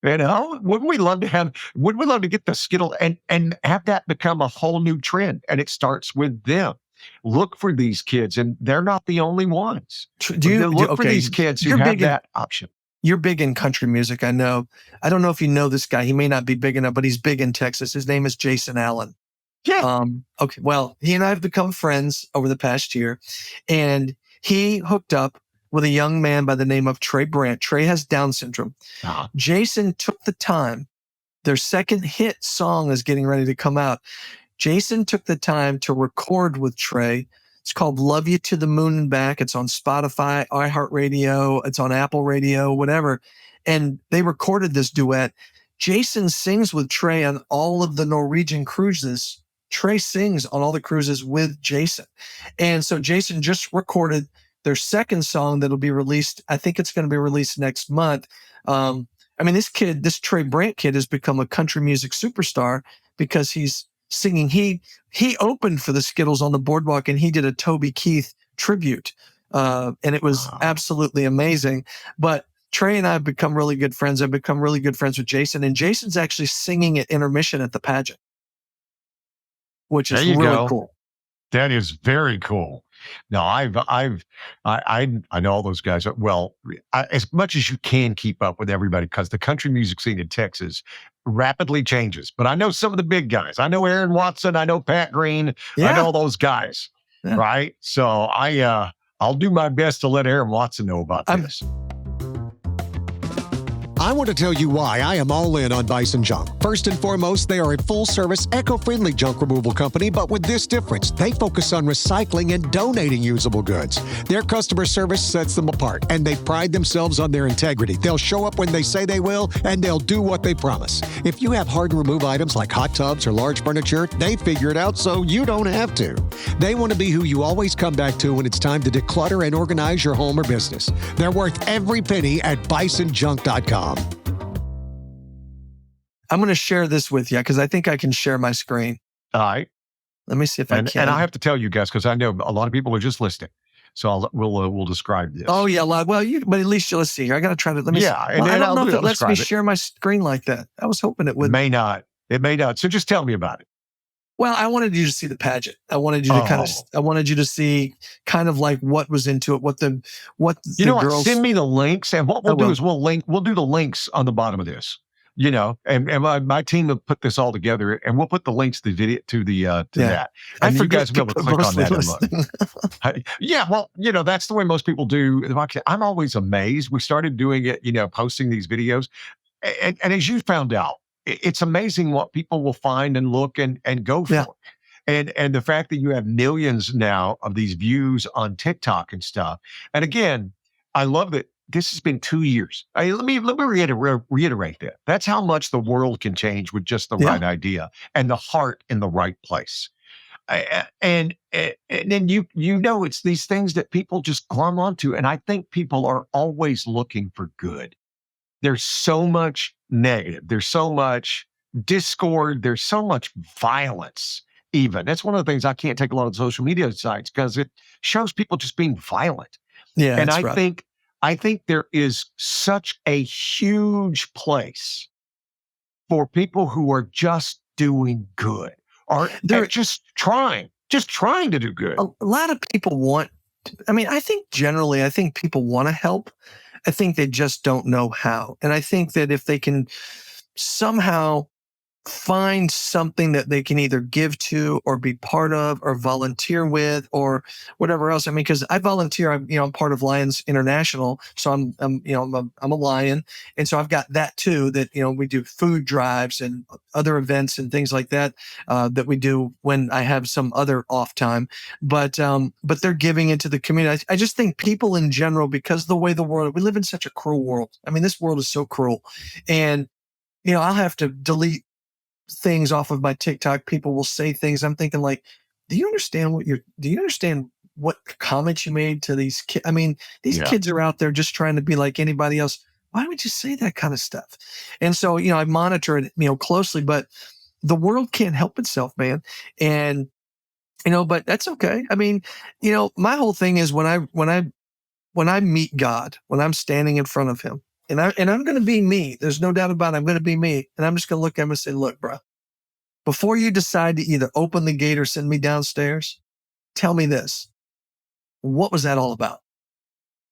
Wouldn't we love to get the Skittle and have that become a whole new trend? And it starts with them. Look for these kids, and they're not the only ones. Look for these kids who you're have big in that option. you're big in country music, I know. I don't know if you know this guy. He may not be big enough, but he's big in Texas. His name is Jason Allen. Yeah. Okay. Well, he and I have become friends over the past year, and he hooked up with a young man by the name of Trey Brandt. Trey has Down syndrome. Uh-huh. Jason took the time. Their second hit song is getting ready to come out. Jason took the time to record with Trey. It's called Love You to the Moon and Back. It's on Spotify, iHeartRadio. It's on Apple Radio, whatever. And they recorded this duet. Jason sings with Trey on all of the Norwegian cruises. Trey sings on all the cruises with Jason. And so Jason just recorded their second song that'll be released. I think it's going to be released next month. This Trey Brandt kid has become a country music superstar because he's singing. He opened for the Skittles on the boardwalk, and he did a Toby Keith tribute. And it was absolutely amazing. But Trey and I have become really good friends. I've become really good friends with Jason, and Jason's actually singing at intermission at the pageant, which is really cool. That is very cool. No, I know all those guys. Well, as much as you can keep up with everybody, because the country music scene in Texas rapidly changes. But I know some of the big guys. I know Aaron Watson. I know Pat Green. Yeah. I know those guys. Yeah. Right. So I'll do my best to let Aaron Watson know about this. I want to tell you why I am all in on Bison Junk. First and foremost, they are a full-service, eco-friendly junk removal company, but with this difference. They focus on recycling and donating usable goods. Their customer service sets them apart, and they pride themselves on their integrity. They'll show up when they say they will, and they'll do what they promise. If you have hard-to-remove items like hot tubs or large furniture, they figure it out so you don't have to. They want to be who you always come back to when it's time to declutter and organize your home or business. They're worth every penny at bisonjunk.com. I'm going to share this with you because I think I can share my screen. All right. Let me see if I can. And I have to tell you guys, because I know a lot of people are just listening. So we'll describe this. Oh, yeah. Well, but at least let's see here. I got to try to, let me see. Yeah. And I don't know if it lets me share my screen like that. I was hoping it would. It may not. So just tell me about it. Well, I wanted you to see the pageant. I wanted you to I wanted you to see kind of like what was into it, what the girls. Send me the links, and what we'll do is we'll do the links on the bottom of this. And my team will put this all together, and we'll put the links to the video to that. And you guys will be able to click on that and look. Yeah, well, that's the way most people do. I'm always amazed. We started doing it, posting these videos, and as you found out, it's amazing what people will find and look and go for. Yeah. And the fact that you have millions now of these views on TikTok and stuff. And again, I love that this has been 2 years. Let me reiterate that. That's how much the world can change with just the right idea and the heart in the right place. And then it's these things that people just glom onto. And I think people are always looking for good. There's so much negative. There's so much discord. There's so much violence. Even that's one of the things I can't take a lot of social media sites because it shows people just being violent. Yeah, and I think there is such a huge place for people who are just doing good or they're just trying to do good. A lot of people want. I think people want to help. I think they just don't know how. And I think that if they can somehow find something that they can either give to or be part of or volunteer with or whatever else. Because I volunteer, I'm part of Lions International. So I'm a Lion. And so I've got that too, that, we do food drives and other events and things like that, that we do when I have some other off time, but they're giving into the community. I just think people in general, because the way we live in such a cruel world. This world is so cruel, and, I'll have to delete things off of my TikTok. People will say things. I'm thinking like, do you understand what comments you made to these kids? These kids are out there just trying to be like anybody else. Why would you say that kind of stuff? And so, I monitor it, closely, but the world can't help itself, man. And, but that's okay. My whole thing is when when I meet God, when I'm standing in front of him, and I'm going to be me, there's no doubt about it, I'm going to be me. And I'm just going to look at him and say, look, bro, before you decide to either open the gate or send me downstairs, tell me this. What was that all about?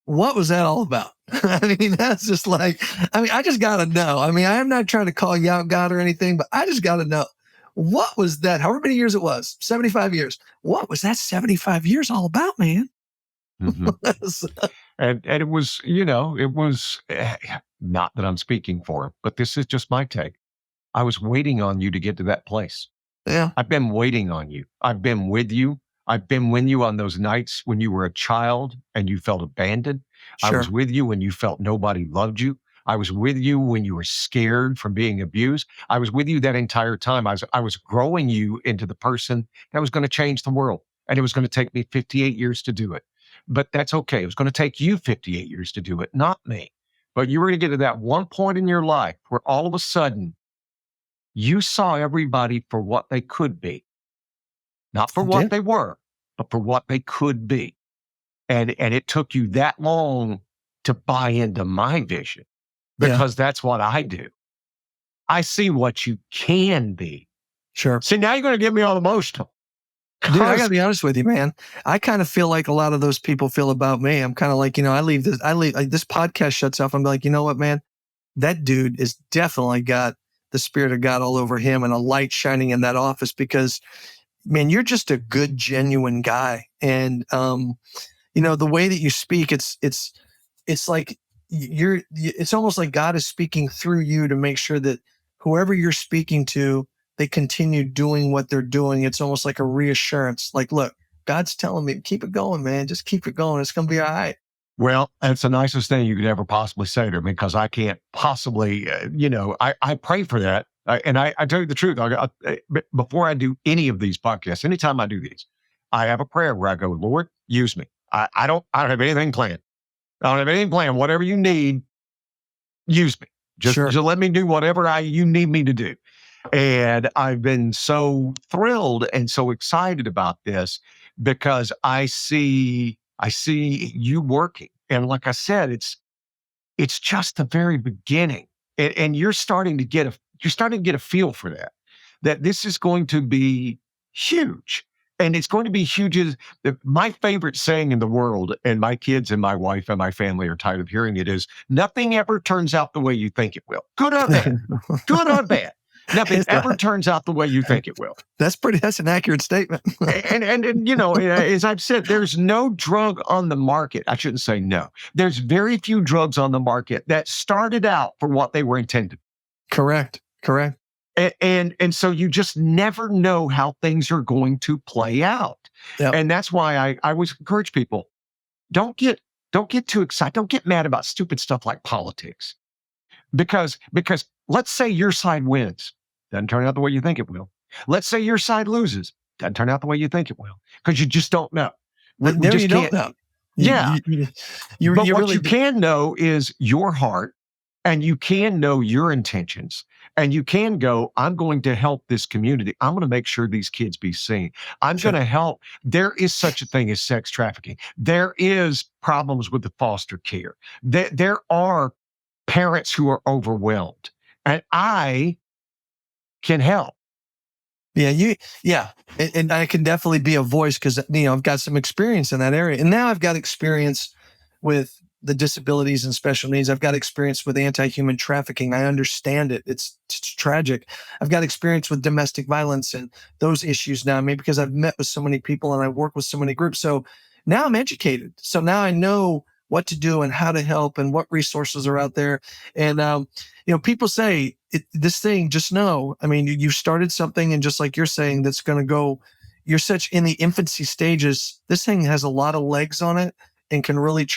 What was that all about? I mean, that's just like, I just got to know. I mean, I am not trying to call you out, God, or anything, but I just got to know. What was that? However many years it was, 75 years. What was that 75 years all about, man? Mhm. And it was, it was not that I'm speaking for him, but this is just my take. I was waiting on you to get to that place. Yeah, I've been waiting on you. I've been with you. I've been with you on those nights when you were a child and you felt abandoned. I was sure. with you when you felt nobody loved you. I was with you when you were scared from being abused. I was with you that entire time. I was growing you into the person that was going to change the world. And it was going to take me 58 years to do it. But that's okay. It was going to take you 58 years to do it, not me. But you were going to get to that one point in your life where all of a sudden you saw everybody for what they could be, not for I what did. they were, but for what they could be. And it took you that long to buy into my vision Yeah, because that's what I do. I see what you can be. sure. See, now you're going to get me all emotional. Dude, I 'Cause- gotta be honest with you, man. I kind of feel like a lot of those people feel about me. I'm kind of like, I leave this podcast shuts off. I'm like, you know what, man? That dude is definitely got the spirit of God all over him and a light shining in that office because, man, you're just a good, genuine guy. And, the way that you speak, it's like it's almost like God is speaking through you to make sure that whoever you're speaking to, they continue doing what they're doing. It's almost like a reassurance. Like, look, God's telling me, keep it going, man. Just keep it going. It's going to be all right. Well, that's the nicest thing you could ever possibly say to me because I can't possibly, I pray for that. I tell you the truth. Before I do any of these podcasts, anytime I do these, I have a prayer where I go, Lord, use me. I don't have anything planned. I don't have anything planned. Whatever you need, use me. Just Sure. let me do whatever you need me to do. And I've been so thrilled and so excited about this because I see you working. And like I said, it's just the very beginning. And you're starting to get a feel for that this is going to be huge. And it's going to be huge. My favorite saying in the world, and my kids and my wife and my family are tired of hearing it, is nothing ever turns out the way you think it will. Good or bad. Good or bad. Nothing ever turns out the way you think it will. That's an accurate statement. and as I've said, there's no drug on the market. I shouldn't say no. There's very few drugs on the market that started out for what they were intended. Correct. And so you just never know how things are going to play out. Yep. And that's why I always encourage people, don't get too excited. Don't get mad about stupid stuff like politics. Because let's say your side wins. Doesn't turn out the way you think it will. Let's say your side loses. Doesn't turn out the way you think it will. Because you just don't know. But We just you don't can't. know. Yeah. But what really you can know is your heart, and you can know your intentions, and you can go, I'm going to help this community. I'm going to make sure these kids be seen. I'm Sure. going to help. There is such a thing as sex trafficking. There is problems with the foster care. There are parents who are overwhelmed, and I can help. Yeah. And I can definitely be a voice because, I've got some experience in that area. And now I've got experience with the disabilities and special needs. I've got experience with anti-human trafficking. I understand it. It's tragic. I've got experience with domestic violence and those issues now, maybe because I've met with so many people and I work with so many groups. So now I'm educated. So now I know what to do and how to help and what resources are out there. And, people say this thing, just know, I mean, you started something and just like you're saying, that's going to go, you're such in the infancy stages. This thing has a lot of legs on it and can really,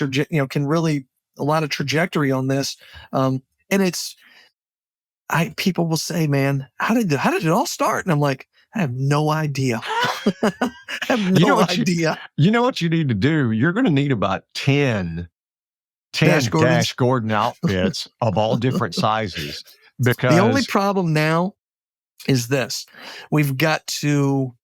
a lot of trajectory on this. And people will say, man, how did it all start? And I'm like, I have no idea. I have no idea. You know what you need to do? You're going to need about 10 Dash Gordon outfits of all different sizes. Because the only problem now is this. We've got to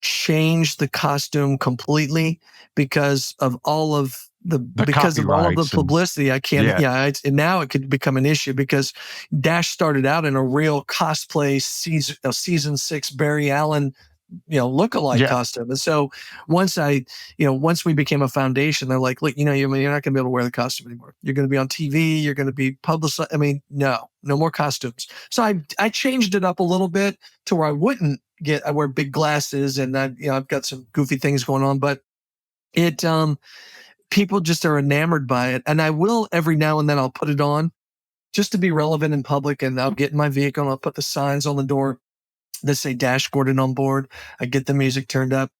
change the costume completely because of all of The because of all of the copyrights and publicity, I can't. yeah, Yeah, and now it could become an issue because Dash started out in a real cosplay season 6 Barry Allen, lookalike yeah. costume. And so once we became a foundation, they're like, look, you're not going to be able to wear the costume anymore. You're going to be on TV. You're going to be publicized. I mean, no more costumes. So I changed it up a little bit to where I wear big glasses and I've got some goofy things going on, but it, people just are enamored by it. And I will every now and then I'll put it on just to be relevant in public, and I'll get in my vehicle and I'll put the signs on the door that say Dash Gordon on board. I get the music turned up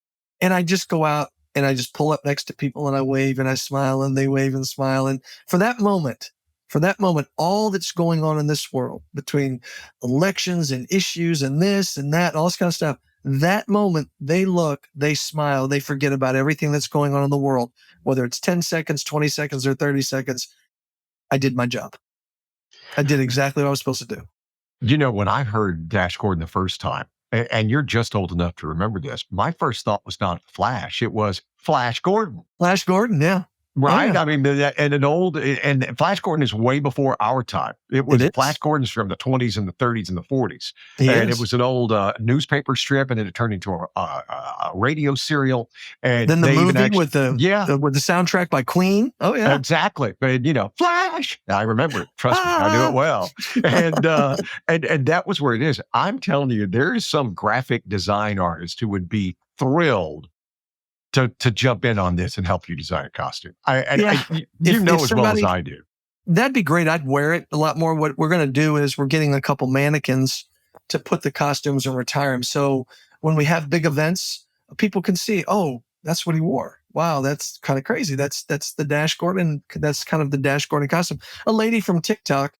and I just go out and I just pull up next to people and I wave and I smile and they wave and smile. And for that moment, all that's going on in this world between elections and issues and this and that, and all this kind of stuff, that moment they look, they smile, they forget about everything that's going on in the world, whether it's 10 seconds, 20 seconds, or 30 seconds. I did my job. I did exactly what I was supposed to do. When I heard Dash Gordon the first time, and you're just old enough to remember this, my first thought was not Flash. It was Flash Gordon. Flash Gordon, yeah. Right. Oh, yeah. I mean, and Flash Gordon is way before our time. Flash Gordon's from the 20s and the 30s and the 40s. It was an old newspaper strip, and then it turned into a radio serial. And then the they movie even with the soundtrack by Queen. Oh yeah, exactly. But Flash. I remember it. Trust me, I knew it well. And that was where it is. I'm telling you, there is some graphic design artist who would be thrilled to jump in on this and help you design a costume. As well as I do. That'd be great. I'd wear it a lot more. What we're going to do is we're getting a couple mannequins to put the costumes and retire them. So when we have big events, people can see, oh, that's what he wore. Wow, that's kind of crazy. That's the Dash Gordon. That's kind of the Dash Gordon costume. A lady from TikTok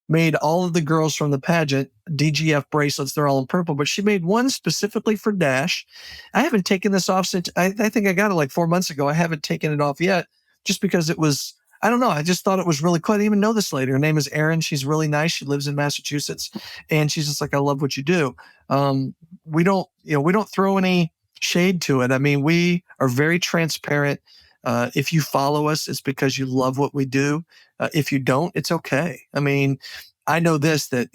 made all of the girls from the pageant DGF bracelets. They're all in purple, but she made one specifically for Dash. I haven't taken this off since I think I got it like 4 months ago. I haven't taken it off yet just because it was, I don't know. I just thought it was really cool. I didn't even know this lady. Her name is Erin. She's really nice. She lives in Massachusetts, and she's just like, I love what you do. We don't throw any shade to it. I mean, we are very transparent. If you follow us, it's because you love what we do. If you don't, it's okay. I mean, I know this, that,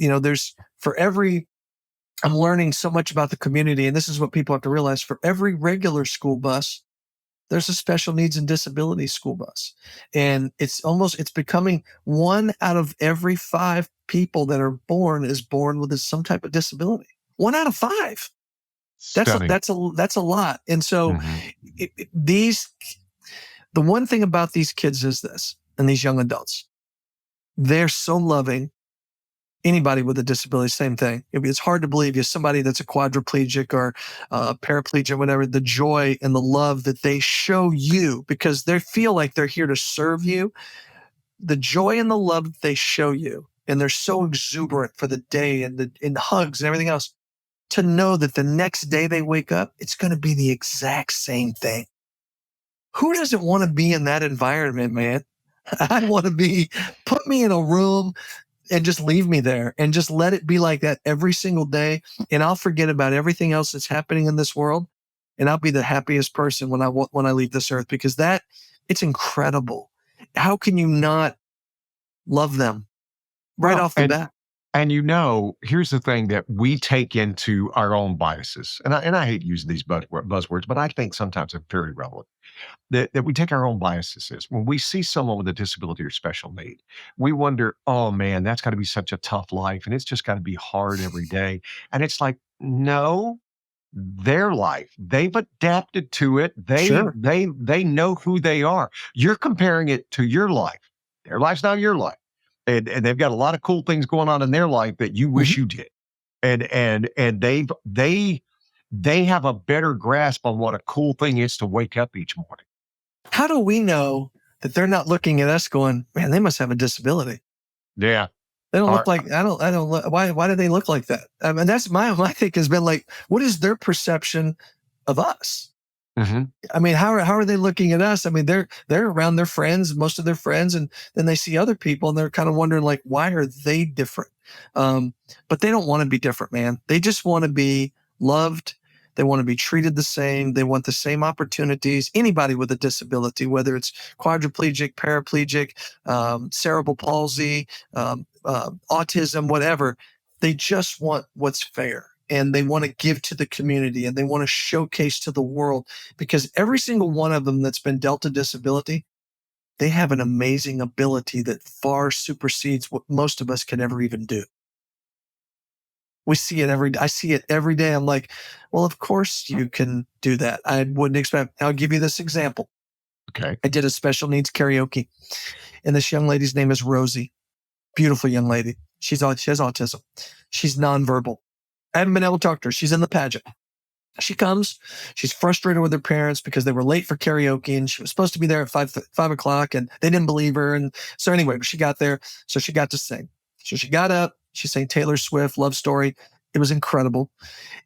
I'm learning so much about the community, and this is what people have to realize. For every regular school bus, there's a special needs and disability school bus. And it's becoming 1 out of every 5 people that are born is born with some type of disability. 1 out of 5. That's a lot. And so the one thing about these kids is this, and these young adults, they're so loving. Anybody with a disability, same thing. It's hard to believe you're somebody that's a quadriplegic or a paraplegic, whatever, the joy and the love that they show you because they feel like they're here to serve you. The joy and the love that they show you, and they're so exuberant for the day and the hugs and everything else, to know that the next day they wake up, it's going to be the exact same thing. Who doesn't want to be in that environment, man? I want to put me in a room and just leave me there and just let it be like that every single day. And I'll forget about everything else that's happening in this world. And I'll be the happiest person when I leave this earth, because it's incredible. How can you not love them right off the bat? And here's the thing that we take into our own biases. And I hate using these buzzwords, but I think sometimes they're very relevant. That we take our own biases is when we see someone with a disability or special need, we wonder, oh man, that's got to be such a tough life. And it's just got to be hard every day. And it's like, no, their life, they've adapted to it. They know who they are. You're comparing it to your life. Their life's not your life. And they've got a lot of cool things going on in their life that you wish you did. And they have a better grasp on what a cool thing is to wake up each morning. How do we know that they're not looking at us going, man, they must have a disability? Yeah. They don't look like, why do they look like that? I mean, that's my think has been like, what is their perception of us? Mm-hmm. I mean, how are they looking at us? I mean, they're around their friends, most of their friends, and then they see other people and they're kind of wondering like, why are they different? But they don't want to be different, man. They just want to be loved. They want to be treated the same. They want the same opportunities. Anybody with a disability, whether it's quadriplegic, paraplegic, cerebral palsy, autism, whatever, they just want what's fair. And they want to give to the community, and they want to showcase to the world, because every single one of them that's been dealt a disability, they have an amazing ability that far supersedes what most of us could ever even do. I see it every day. I'm like, well, of course you can do that. I wouldn't expect. I'll give you this example. Okay. I did a special needs karaoke, and this young lady's name is Rosie. Beautiful young lady. She has autism. She's nonverbal. I haven't been able to talk to her. She's in the pageant. She comes. She's frustrated with her parents because they were late for karaoke, and she was supposed to be there at 5 o'clock, and they didn't believe her. And so anyway, she got there. So she got to sing. So she got up. She sang Taylor Swift, Love Story. It was incredible.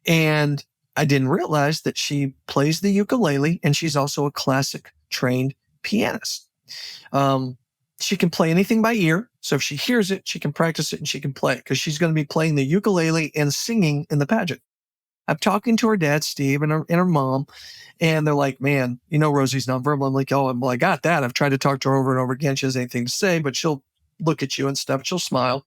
And I didn't realize that she plays the ukulele, and she's also a classic trained pianist. She can play anything by ear. So if she hears it, she can practice it and she can play it, because she's going to be playing the ukulele and singing in the pageant. I'm talking to her dad, Steve, and her mom, and they're like, man, Rosie's nonverbal. I'm like, oh, well, I got that. I've tried to talk to her over and over again. She doesn't have anything to say, but she'll look at you and stuff. She'll smile.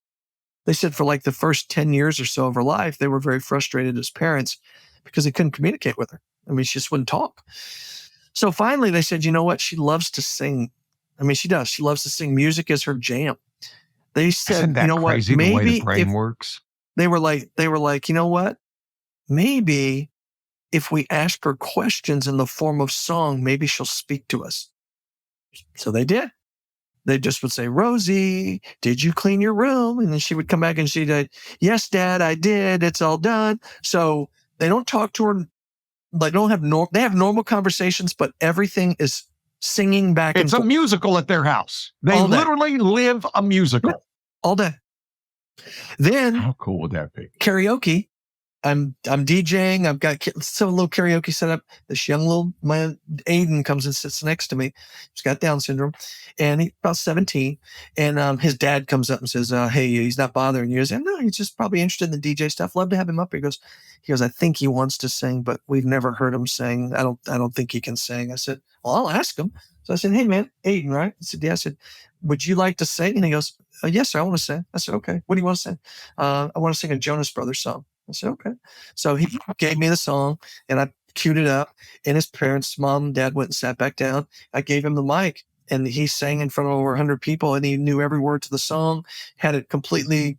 They said for like the first 10 years or so of her life, they were very frustrated as parents because they couldn't communicate with her. I mean, she just wouldn't talk. So finally they said, you know what? She loves to sing. I mean, she does. She loves to sing. Music is her jam. They said, Isn't that crazy, what? the way Maybe the brain works? They were like, you know what? Maybe if we ask her questions in the form of song, maybe she'll speak to us. So they did. They just would say, Rosie, did you clean your room? And then she would come back and she'd say, yes, Dad, I did. It's all done. So they don't talk to her. They don't have they have normal conversations, but everything is singing back and forth. It's a musical at their house. They literally live a musical. Yeah, all day. Then how cool would that be? Karaoke. I'm DJing. I've got a little karaoke set up. This young my Aiden comes and sits next to me. He's got Down syndrome, and he's about 17. And his dad comes up and says, "Hey, he's not bothering you." I said, "No, he's just probably interested in the DJ stuff. Love to have him up here." He goes, "I think he wants to sing, but we've never heard him sing. I don't think he can sing." I said, "Well, I'll ask him." So I said, "Hey, man, Aiden, right?" I said, "Yeah." I said, "Would you like to sing?" And he goes, "Yes, sir, I want to sing." I said, "Okay, what do you want to sing?" "I want to sing a Jonas Brothers song." I said, okay. So he gave me the song and I queued it up, and his parents, mom and dad, went and sat back down. I gave him the mic and he sang in front of over 100 people, and he knew every word to the song, had it completely,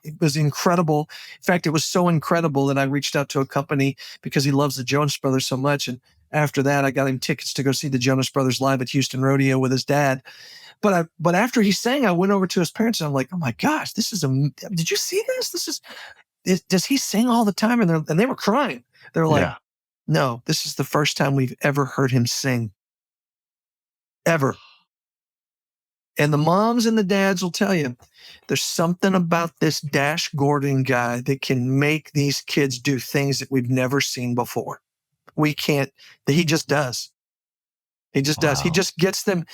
it was incredible. In fact, it was so incredible that I reached out to a company because he loves the Jonas Brothers so much. And after that, I got him tickets to go see the Jonas Brothers live at Houston Rodeo with his dad. But after he sang, I went over to his parents and I'm like, oh my gosh, did you see this? Does he sing all the time? And they were crying. They're like, yeah. No, this is the first time we've ever heard him sing. Ever. And the moms and the dads will tell you, there's something about this Dash Gordon guy that can make these kids do things that we've never seen before. We can't, he just does. He just does. He just gets them.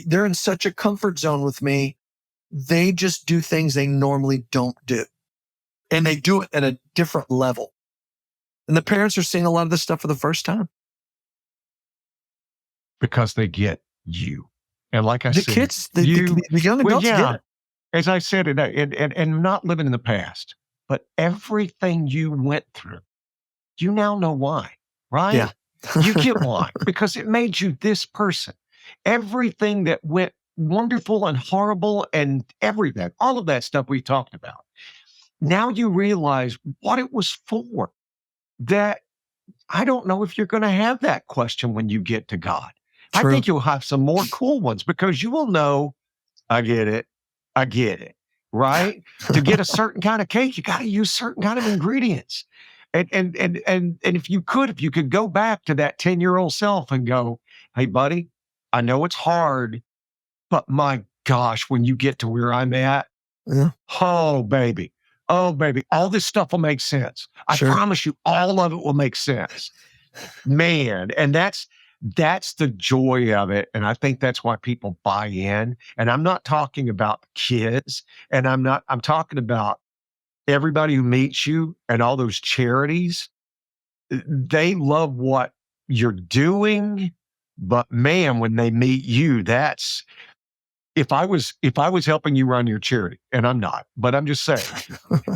They're in such a comfort zone with me. They just do things they normally don't do. And they do it at a different level. And the parents are seeing a lot of this stuff for the first time. Because they get you. And like I said, kids, the young adults get it. As I said, and not living in the past, but everything you went through, you now know why, right? Yeah. You get why, because it made you this person. Everything that went wonderful and horrible and everything, all of that stuff we talked about. Now you realize what it was for. That I don't know if you're going to have that question when you get to God. True. I think you'll have some more cool ones because you will know, I get it, right? To get a certain kind of cake, you got to use certain kind of ingredients. And if you could go back to that 10-year-old self and go, hey, buddy, I know it's hard, but my gosh, when you get to where I'm at, oh, baby, all this stuff will make sense. I promise you, all of it will make sense. Man, and that's the joy of it. And I think that's why people buy in. And I'm not talking about kids, and I'm talking about everybody who meets you and all those charities. they love what you're doing, but man, when they meet you, that's if I was helping you run your charity, and I'm not, but I'm just saying,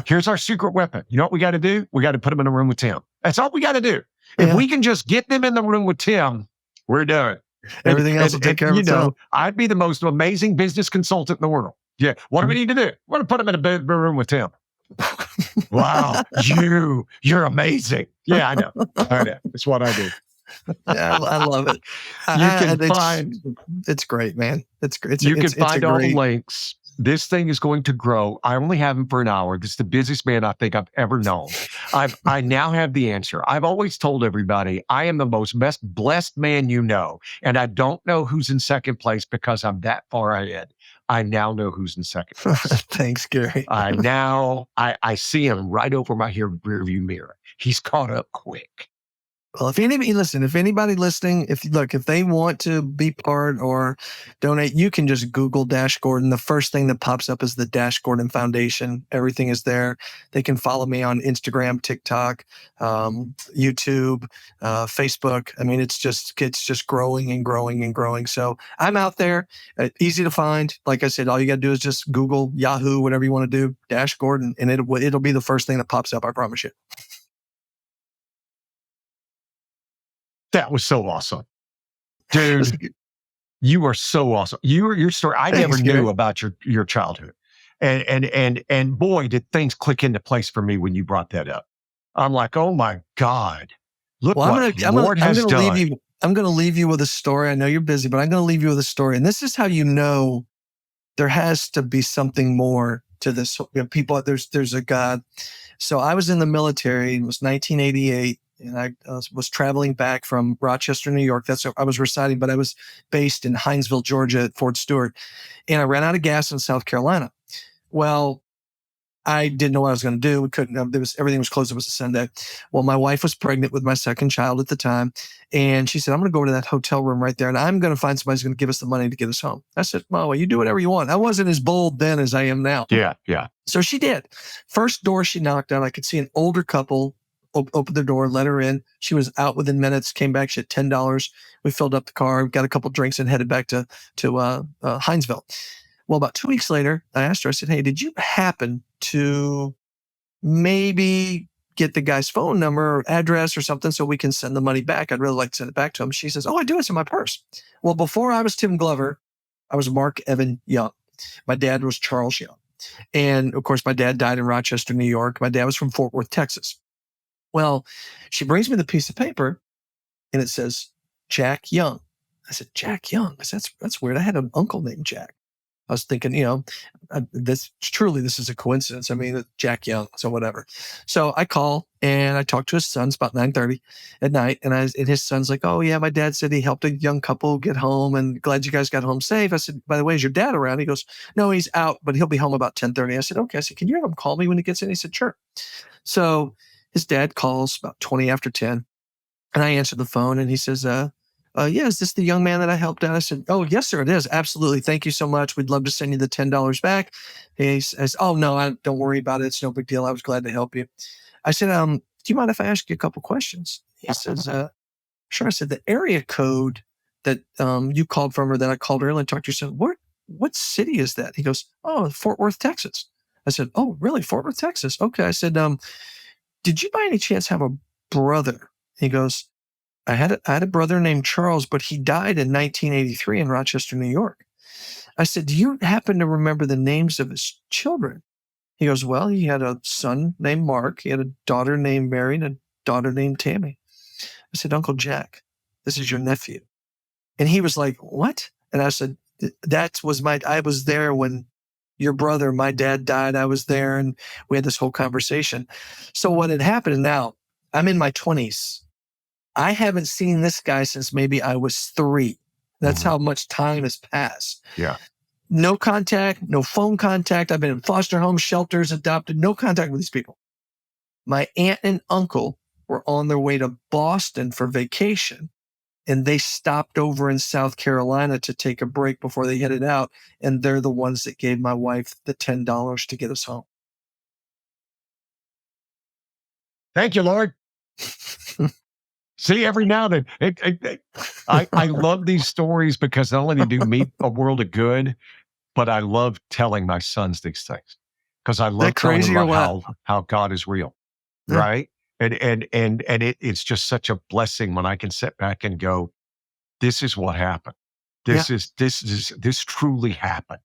here's our secret weapon. You know what we got to do? We got to put them in a room with Tim. That's all we got to do. If Yeah. we can just get them in the room with Tim, we're done. Everything else will take care of itself. I'd be the most amazing business consultant in the world. Yeah. What do we need to do? We're going to put them in a room with Tim. Wow. You're amazing. Yeah, I know. It's what I do. Yeah, I love it. It's great, man. It's great. You can find all the links. This thing is going to grow. I only have him for an hour. This is the busiest man I think I've ever known. I now have the answer. I've always told everybody I am the most blessed man you know. And I don't know who's in second place because I'm that far ahead. I now know who's in second place. Thanks, Gary. I see him right over my rearview mirror. He's caught up quick. Well, if anybody listening, if they want to be part or donate, you can just Google Dash Gordon. The first thing that pops up is the Dash Gordon Foundation. Everything is there. They can follow me on Instagram, TikTok, YouTube, Facebook. I mean, it's just growing and growing and growing. So I'm out there, easy to find. Like I said, all you got to do is just Google, Yahoo, whatever you want to do, Dash Gordon, and it'll be the first thing that pops up. I promise you. That was so awesome. Dude, you are so awesome. Your story, I never knew about your childhood. And boy, did things click into place for me when you brought that up. I'm like, oh my God. Look what Lord has done. I'm going to leave you with a story. I know you're busy, but I'm going to leave you with a story. And this is how you know there has to be something more to this. People, there's a God. So I was in the military. It was 1988. And I was traveling back from Rochester, New York. That's where I was residing, but I was based in Hinesville, Georgia at Fort Stewart. And I ran out of gas in South Carolina. Well, I didn't know what I was going to do. We couldn't, everything was closed. It was a Sunday. Well, my wife was pregnant with my second child at the time. And she said, I'm going to go to that hotel room right there. And I'm going to find somebody who's going to give us the money to get us home. I said, well, you do whatever you want. I wasn't as bold then as I am now. Yeah. So she did. First door she knocked on, I could see an older couple. Opened the door, let her in. She was out within minutes, came back. She had $10. We filled up the car, got a couple drinks, and headed back to Hinesville. Well, about 2 weeks later, I asked her, I said, hey, did you happen to maybe get the guy's phone number or address or something so we can send the money back? I'd really like to send it back to him. She says, oh, I do. It's in my purse. Well, before I was Tim Glover, I was Mark Evan Young. My dad was Charles Young. And of course, my dad died in Rochester, New York. My dad was from Fort Worth, Texas. Well, she brings me the piece of paper and it says, Jack Young. I said, Jack Young? I said, that's weird. I had an uncle named Jack. I was thinking, this is a coincidence. I mean, Jack Young, so whatever. So I call and I talk to his son. It's about 9:30 at night. And his son's like, oh yeah, my dad said he helped a young couple get home and glad you guys got home safe. I said, by the way, is your dad around? He goes, no, he's out, but he'll be home about 10:30. I said, okay. I said, can you have him call me when he gets in? He said, sure. So his dad calls about 20 after 10 and I answered the phone and he says, yeah, is this the young man that I helped out? I said, oh, yes, sir, it is. Absolutely. Thank you so much. We'd love to send you the $10 back. He says, oh, no, don't worry about it. It's no big deal. I was glad to help you. I said, do you mind if I ask you a couple questions? He says, sure. I said, the area code that you called from or that I called earlier and talked to you, said, what city is that? He goes, oh, Fort Worth, Texas. I said, oh, really? Fort Worth, Texas. Okay. I said, did you by any chance have a brother? He goes, I had a brother named Charles, but he died in 1983 in Rochester, New York. I said, do you happen to remember the names of his children? He goes, well, he had a son named Mark. He had a daughter named Mary and a daughter named Tammy. I said, Uncle Jack, this is your nephew. And he was like, what? And I said, I was there when your brother, my dad died. I was there and we had this whole conversation. So what had happened, now I'm in my 20s. I haven't seen this guy since maybe I was 3. That's how much time has passed. Yeah. No contact, no phone contact. I've been in foster homes, shelters, adopted, no contact with these people. My aunt and uncle were on their way to Boston for vacation, and they stopped over in South Carolina to take a break before they headed out. And they're the ones that gave my wife the $10 to get us home. Thank you, Lord. See, every now and then, I love these stories because not only do me a world of good, but I love telling my sons these things because I love That telling them crazy or about what? how God is real, Yeah. right? And it's just such a blessing when I can sit back and go, this is what happened. Yeah. This truly happened.